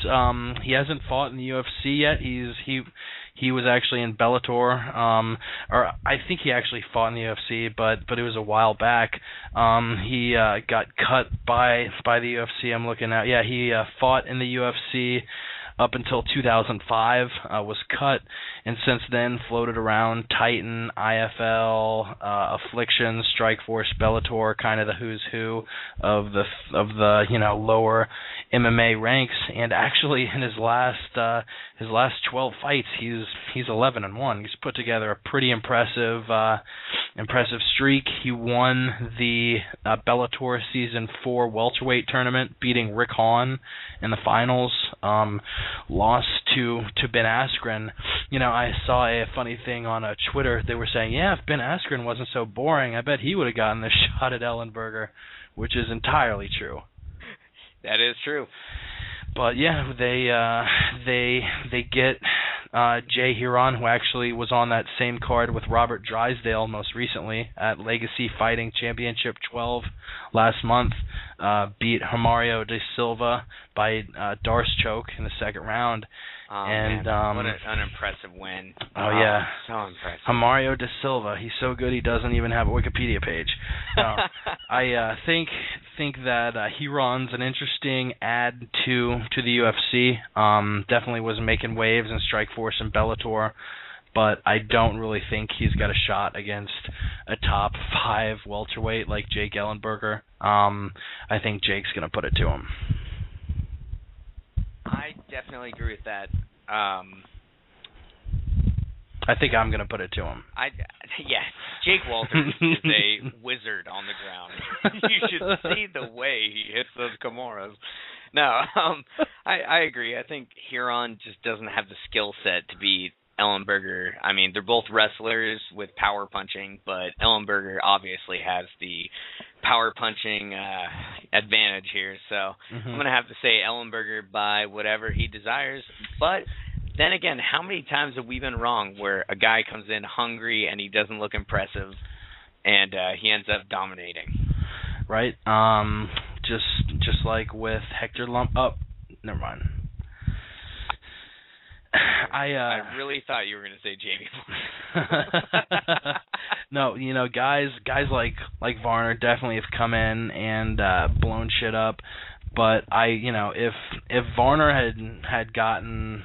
He hasn't fought in the UFC yet. He was actually in Bellator, or I think he actually fought in the UFC, but it was a while back. He got cut by the UFC. I'm looking at, he fought in the UFC up until 2005, was cut, and since then floated around Titan, IFL, Affliction, Strikeforce, Bellator, kind of the who's who of the lower MMA ranks. And actually, in his last 12 fights, he's 11-1. He's put together a pretty impressive streak. He won the Bellator Season 4 welterweight tournament, beating Rick Hahn in the finals. Lost to Ben Askren. I saw a funny thing on Twitter. They were saying, if Ben Askren wasn't so boring, I bet he would have gotten the shot at Ellenberger, which is entirely true. That is true. But they get Jay Heron, who actually was on that same card with Robert Drysdale most recently at Legacy Fighting Championship 12 last month. Beat Romario de Silva by Darce choke in the second round. Oh, and man. What an impressive win. Oh, yeah. So impressive. Romario de Silva. He's so good he doesn't even have a Wikipedia page. No, I think that Heron's an interesting add to the UFC. Definitely was making waves in Strikeforce and Bellator, but I don't really think he's got a shot against a top 5 welterweight like Jake Ellenberger. I think Jake's going to put it to him. I definitely agree with that. I think I'm going to put it to him. Jake Walters is a wizard on the ground. You should see the way he hits those Kimuras. No, I agree. I think Heron just doesn't have the skill set to beat Ellenberger. I mean, they're both wrestlers with power punching, but Ellenberger obviously has the power punching advantage here. So I'm going to have to say Ellenberger by whatever he desires. But then again, how many times have we been wrong where a guy comes in hungry and he doesn't look impressive and he ends up dominating? Right. Just like with Hector never mind. I really thought you were going to say Jamie. No, guys like Varner definitely have come in and blown shit up. But if Varner had gotten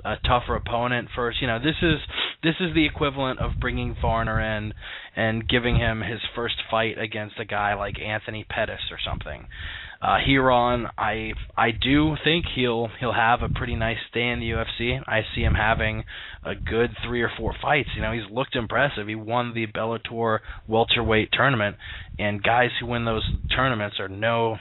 a tougher opponent first, this is the equivalent of bringing Varner in and giving him his first fight against a guy like Anthony Pettis or something. Huron, I do think he'll have a pretty nice stay in the UFC. I see him having a good 3 or 4 fights. You know, he's looked impressive. He won the Bellator welterweight tournament, and guys who win those tournaments are no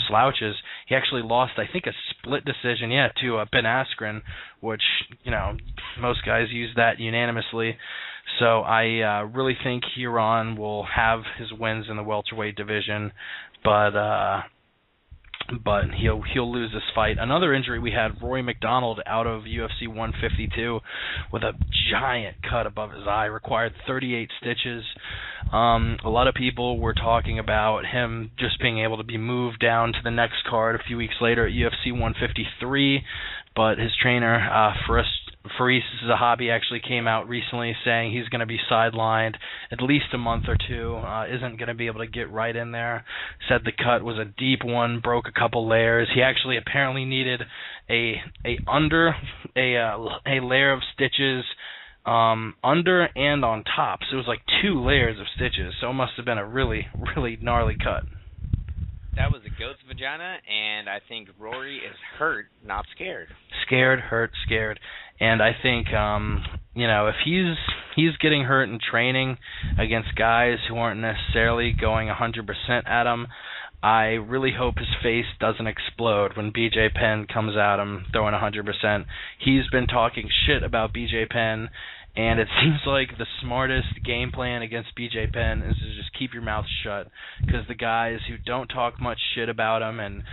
slouches. He actually lost, I think, a split decision, to Ben Askren, which, you know, most guys use that unanimously. So I really think Huron will have his wins in the welterweight division, but he'll lose this fight. Another injury we had, Rory McDonald out of UFC 152 with a giant cut above his eye, required 38 stitches. A lot of people were talking about him just being able to be moved down to the next card a few weeks later at UFC 153, but his trainer, Faris Zahabi, actually came out recently saying he's going to be sidelined at least a month or two, isn't going to be able to get right in there, said the cut was a deep one, broke a couple layers. He actually apparently needed a layer of stitches under and on top, so it was like 2 layers of stitches, so it must have been a really, really gnarly cut. That was a goat's vagina, and I think Rory is hurt, not scared. Scared, hurt, scared. And I think, if he's getting hurt in training against guys who aren't necessarily going 100% at him, I really hope his face doesn't explode when BJ Penn comes at him throwing 100%. He's been talking shit about BJ Penn, and it seems like the smartest game plan against BJ Penn is to just keep your mouth shut, because the guys who don't talk much shit about him and,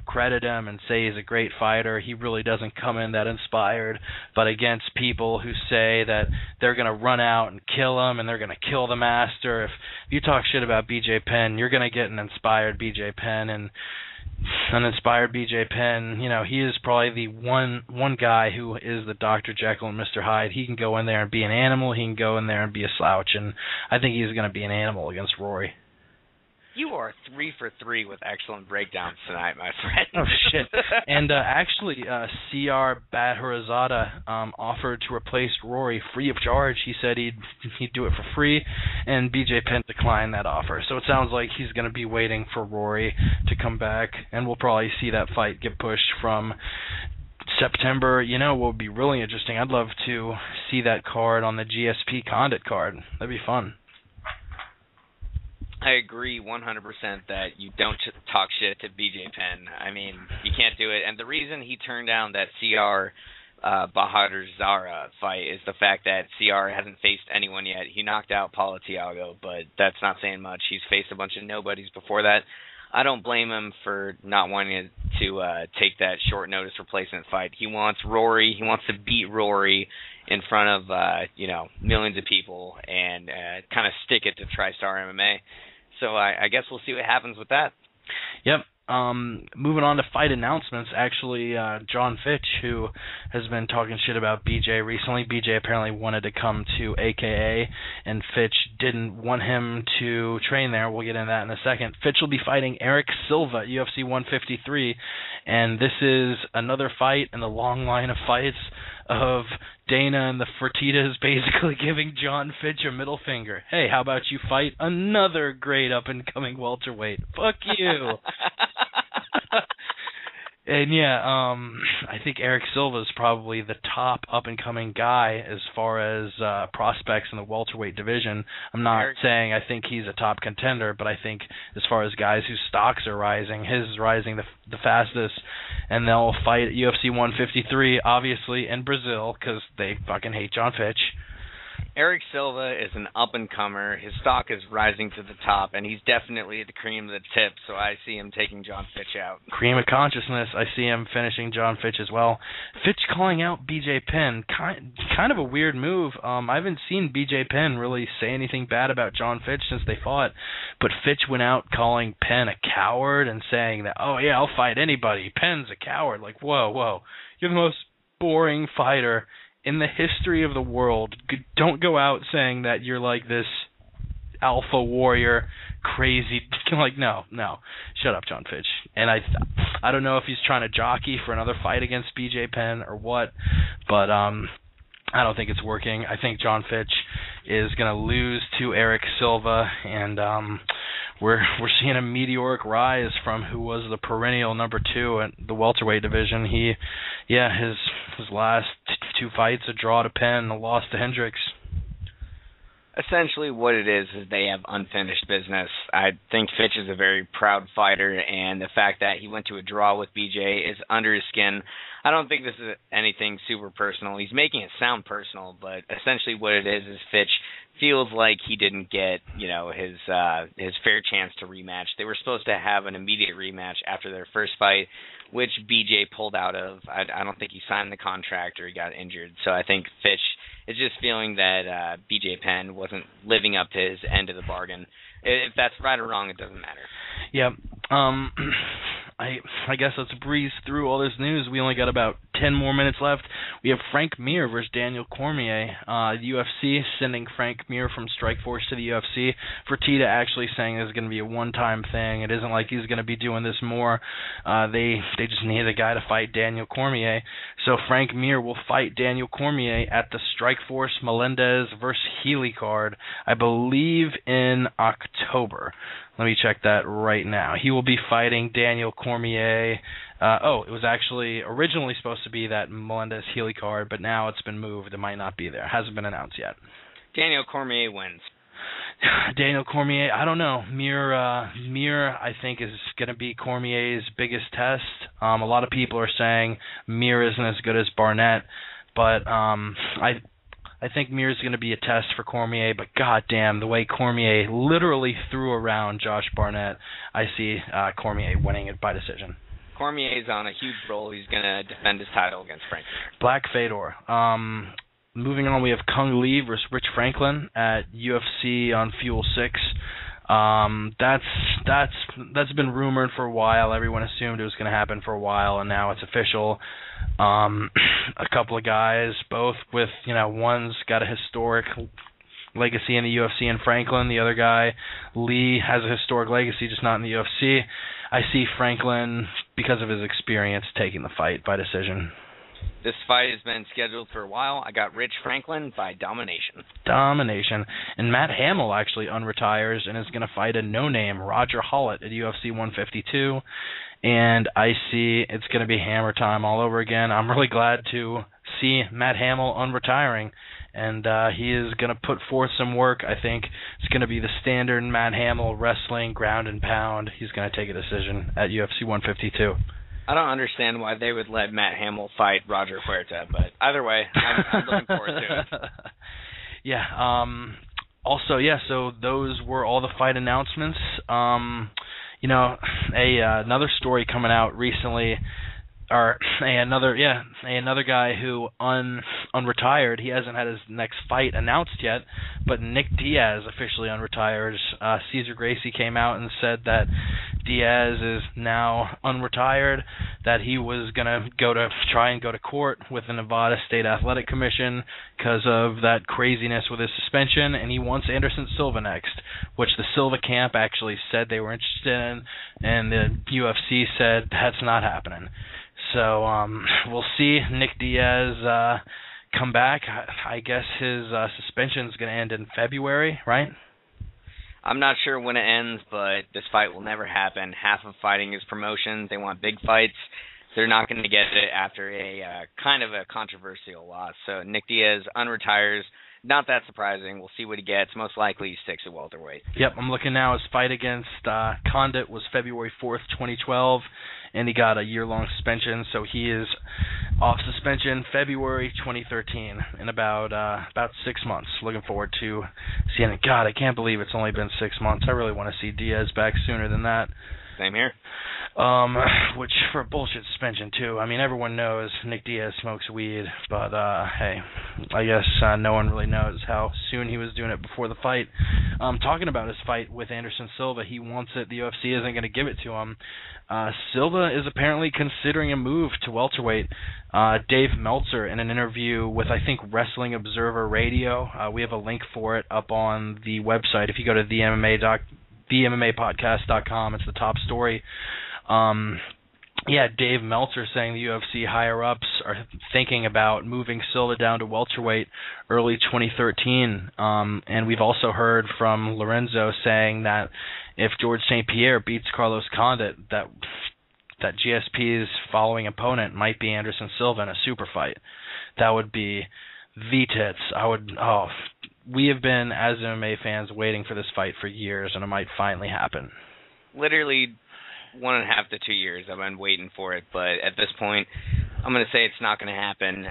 credit him and say he's a great fighter, he really doesn't come in that inspired. But against people who say that they're going to run out and kill him and they're going to kill the master, if you talk shit about BJ Penn, you're going to get an inspired BJ Penn, and uninspired BJ Penn, he is probably the one guy who is the Dr. Jekyll and Mr. Hyde. He can go in there and be an animal. He can go in there and be a slouch, and I think he's going to be an animal against Rory. You are 3 for 3 with excellent breakdowns tonight, my friend. Oh, shit. And actually, CR Badharazada offered to replace Rory free of charge. He said he'd do it for free, and BJ Penn declined that offer. So it sounds like he's going to be waiting for Rory to come back, and we'll probably see that fight get pushed from September. What would be really interesting, I'd love to see that card on the GSP Condit card. That'd be fun. I agree 100% that you don't talk shit to BJ Penn. I mean, you can't do it. And the reason he turned down that CR Badharazada fight is the fact that CR hasn't faced anyone yet. He knocked out Paulo Thiago, but that's not saying much. He's faced a bunch of nobodies before that. I don't blame him for not wanting to take that short notice replacement fight. He wants Rory. He wants to beat Rory in front of millions of people and kind of stick it to TriStar MMA. So I guess we'll see what happens with that. Yep. Moving on to fight announcements, actually, John Fitch, who has been talking shit about BJ recently. BJ apparently wanted to come to AKA, and Fitch didn't want him to train there. We'll get into that in a second. Fitch will be fighting Eric Silva at UFC 153, and this is another fight in the long line of fights of Dana and the Fertittas basically giving John Fitch a middle finger. Hey, how about you fight another great up-and-coming welterweight? Fuck you. And I think Eric Silva is probably the top up-and-coming guy as far as prospects in the welterweight division. I'm not saying I think he's a top contender, but I think as far as guys whose stocks are rising, his is rising the fastest. And they'll fight at UFC 153, obviously, in Brazil, because they fucking hate John Fitch. Eric Silva is an up-and-comer. His stock is rising to the top, and he's definitely the cream of the tip, so I see him taking John Fitch out. Cream of consciousness. I see him finishing John Fitch as well. Fitch calling out BJ Penn. Kind of a weird move. I haven't seen BJ Penn really say anything bad about John Fitch since they fought, but Fitch went out calling Penn a coward and saying that, oh, yeah, I'll fight anybody. Penn's a coward. Like, whoa. You're the most boring fighter in the history of the world. Don't go out saying that you're like this alpha warrior, crazy. Like, no. Shut up, John Fitch. And I don't know if he's trying to jockey for another fight against BJ Penn or what, but I don't think it's working. I think John Fitch is going to lose to Eric Silva, and we're seeing a meteoric rise from who was the perennial number 2 at the welterweight division. His last 2 fights, a draw to Penn, a loss to Hendricks. Essentially what it is they have unfinished business. I think Fitch is a very proud fighter, and the fact that he went to a draw with BJ is under his skin. I don't think this is anything super personal. He's making it sound personal, but essentially what it is Fitch feels like he didn't get, his fair chance to rematch. They were supposed to have an immediate rematch after their first fight, which BJ pulled out of. I don't think he signed the contract or he got injured. So I think Fitch is just feeling that BJ Penn wasn't living up to his end of the bargain. If that's right or wrong, it doesn't matter. Yeah. I guess let's breeze through all this news. We only got about 10 more minutes left. We have Frank Mir versus Daniel Cormier. UFC sending Frank Mir from Strikeforce to the UFC. Fertitta actually saying this is going to be a one-time thing. It isn't like he's going to be doing this more. They just need a guy to fight Daniel Cormier. So Frank Mir will fight Daniel Cormier at the Strikeforce Melendez versus Healy card, I believe in October. Let me check that right now. He will be fighting Daniel Cormier. It was actually originally supposed to be that Melendez-Healy card, but now it's been moved. It might not be there. Hasn't been announced yet. Daniel Cormier wins. Daniel Cormier, I don't know. Mir, I think, is going to be Cormier's biggest test. A lot of people are saying Mir isn't as good as Barnett, but I think Mir's going to be a test for Cormier, but goddamn, the way Cormier literally threw around Josh Barnett, I see Cormier winning it by decision. Cormier's on a huge roll. He's going to defend his title against Frank Mir. Black Fedor. Moving on, we have Kung Lee versus Rich Franklin at UFC on Fuel 6. That's been rumored for a while. Everyone assumed it was going to happen for a while, and now it's official. A couple of guys, both with, one's got a historic legacy in the UFC in Franklin. The other guy, Lee, has a historic legacy, just not in the UFC. I see Franklin, because of his experience, taking the fight by decision. This fight has been scheduled for a while. I got Rich Franklin by domination. Domination. And Matt Hamill actually unretires and is going to fight a no-name, Roger Hollett, at UFC 152. And I see it's going to be hammer time all over again. I'm really glad to see Matt Hamill unretiring. And he is going to put forth some work. I think it's going to be the standard Matt Hamill wrestling, ground and pound. He's going to take a decision at UFC 152. I don't understand why they would let Matt Hamill fight Roger Huerta, but either way, I'm looking forward to it. Yeah. So those were all the fight announcements. Another story coming out recently, another guy who unretired. He hasn't had his next fight announced yet, but Nick Diaz officially unretires. Cesar Gracie came out and said that Diaz is now unretired, that he was going to try and go to court with the Nevada State Athletic Commission because of that craziness with his suspension, and he wants Anderson Silva next, which the Silva camp actually said they were interested in, and the UFC said that's not happening. So we'll see Nick Diaz come back. I guess his suspension is going to end in February, right? I'm not sure when it ends, but this fight will never happen. Half of fighting is promotion. They want big fights. They're not going to get it after a kind of a controversial loss. So Nick Diaz unretires. Not that surprising. We'll see what he gets. Most likely he sticks at welterweight. Yep, I'm looking now. His fight against Condit was February 4th, 2012, and he got a year-long suspension. So he is off suspension February 2013 in about 6 months. Looking forward to seeing it. God, I can't believe it's only been 6 months. I really want to see Diaz back sooner than that. Same here. Which for a bullshit suspension too. I mean, everyone knows Nick Diaz smokes weed, but hey, I guess no one really knows how soon he was doing it before the fight. Talking about his fight with Anderson Silva, he wants it. The UFC isn't going to give it to him. Silva is apparently considering a move to welterweight. Dave Meltzer, in an interview with, I think, Wrestling Observer Radio, we have a link for it up on the website. If you go to the MMA Podcast.com, it's the top story. Yeah, Dave Meltzer saying the UFC higher-ups are thinking about moving Silva down to welterweight early 2013. And we've also heard from Lorenzo saying that if George St. Pierre beats Carlos Condit, that GSP's following opponent might be Anderson Silva in a super fight. That would be the tits. We have been, as MMA fans, waiting for this fight for years, and it might finally happen. Literally 1.5 to 2 years I've been waiting for it, but at this point I'm going to say it's not going to happen.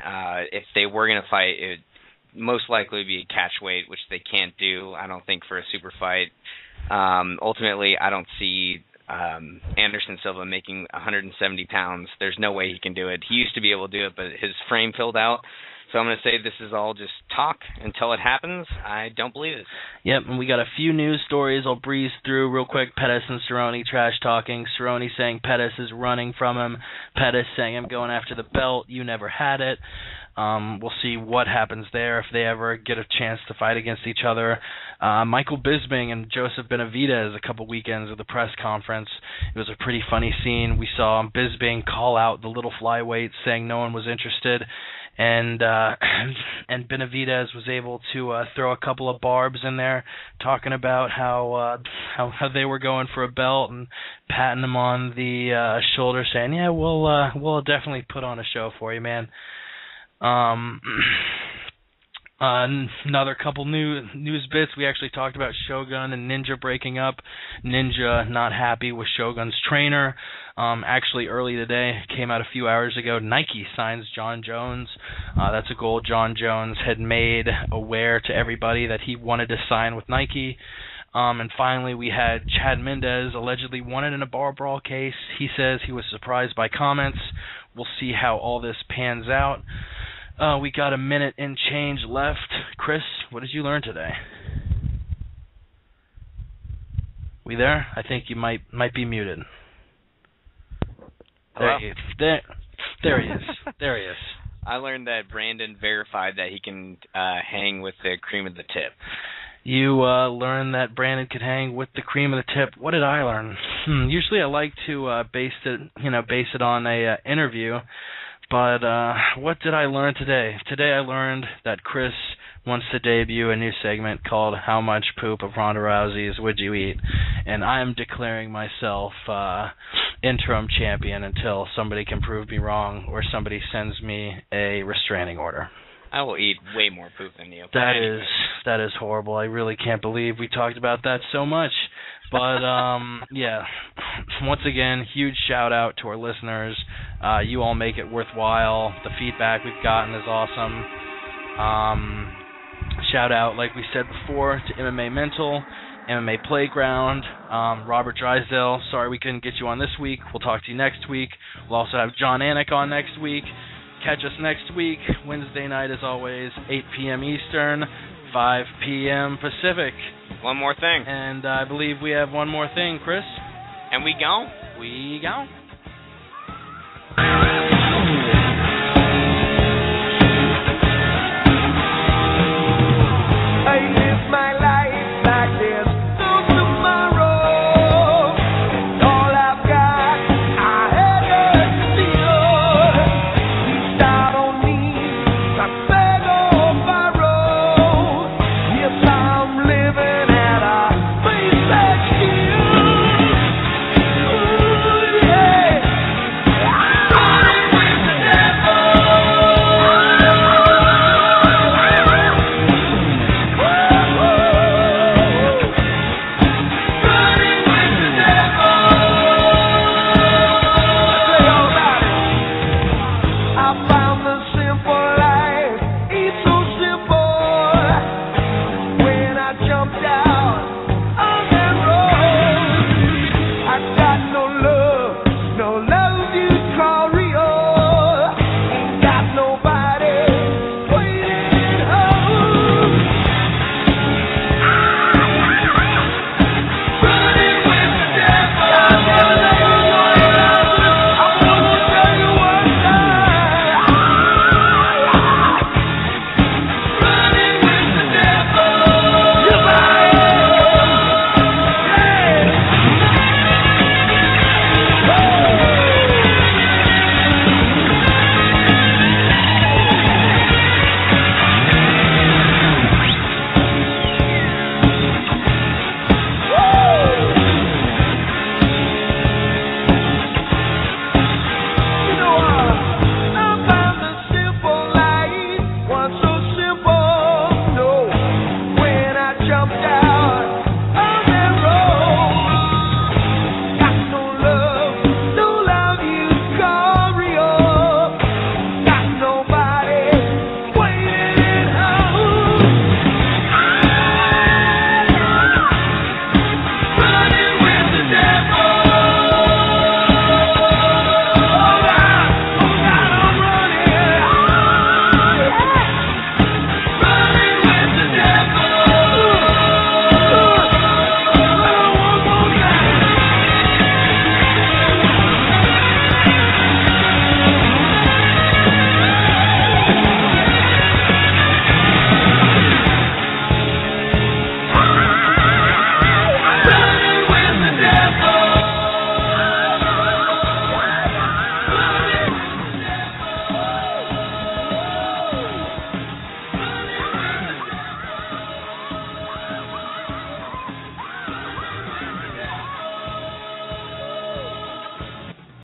If they were going to fight, it would most likely be a catch weight, which they can't do, I don't think, for a super fight. Ultimately, I don't see Anderson Silva making 170 pounds. There's no way he can do it. He used to be able to do it, but his frame filled out. So I'm going to say this is all just talk until it happens. I don't believe it. Yep, and we got a few news stories I'll breeze through real quick. Pettis and Cerrone trash talking. Cerrone saying Pettis is running from him. Pettis saying I'm going after the belt. You never had it. We'll see what happens there if they ever get a chance to fight against each other. Michael Bisping and Joseph Benavidez a couple weekends at the press conference. It was a pretty funny scene. We saw Bisping call out the little flyweights saying no one was interested. And Benavidez was able to throw a couple of barbs in there, talking about how they were going for a belt and patting him on the shoulder, saying, "Yeah, we'll definitely put on a show for you, man." Another couple news bits. We actually talked about Shogun and Ninja breaking up. Ninja not happy with Shogun's trainer. Actually, early today, came out a few hours ago, Nike signs John Jones. That's a goal John Jones had made aware to everybody that he wanted to sign with Nike. And finally, we had Chad Mendez allegedly wanted in a bar brawl case. He says he was surprised by comments. We'll see how all this pans out. We got a minute and change left. Chris, what did you learn today? We there? I think you might be muted. Hello? There he is. There he is. I learned that Brandon verified that he can hang with the cream of the tip. You learned that Brandon could hang with the cream of the tip. What did I learn? Usually I like to base it on a interview. But what did I learn today? Today I learned that Chris wants to debut a new segment called How Much Poop of Ronda Rousey's Would You Eat? And I am declaring myself interim champion until somebody can prove me wrong or somebody sends me a restraining order. I will eat way more poop than you. That is horrible. I really can't believe we talked about that so much. But, yeah, once again, huge shout-out to our listeners. You all make it worthwhile. The feedback we've gotten is awesome. Shout-out, like we said before, to MMA Mental, MMA Playground, Robert Drysdale. Sorry we couldn't get you on this week. We'll talk to you next week. We'll also have John Anik on next week. Catch us next week, Wednesday night as always, 8 p.m. Eastern, 5 p.m. Pacific. One more thing. And I believe we have one more thing, Chris. And we go. We go.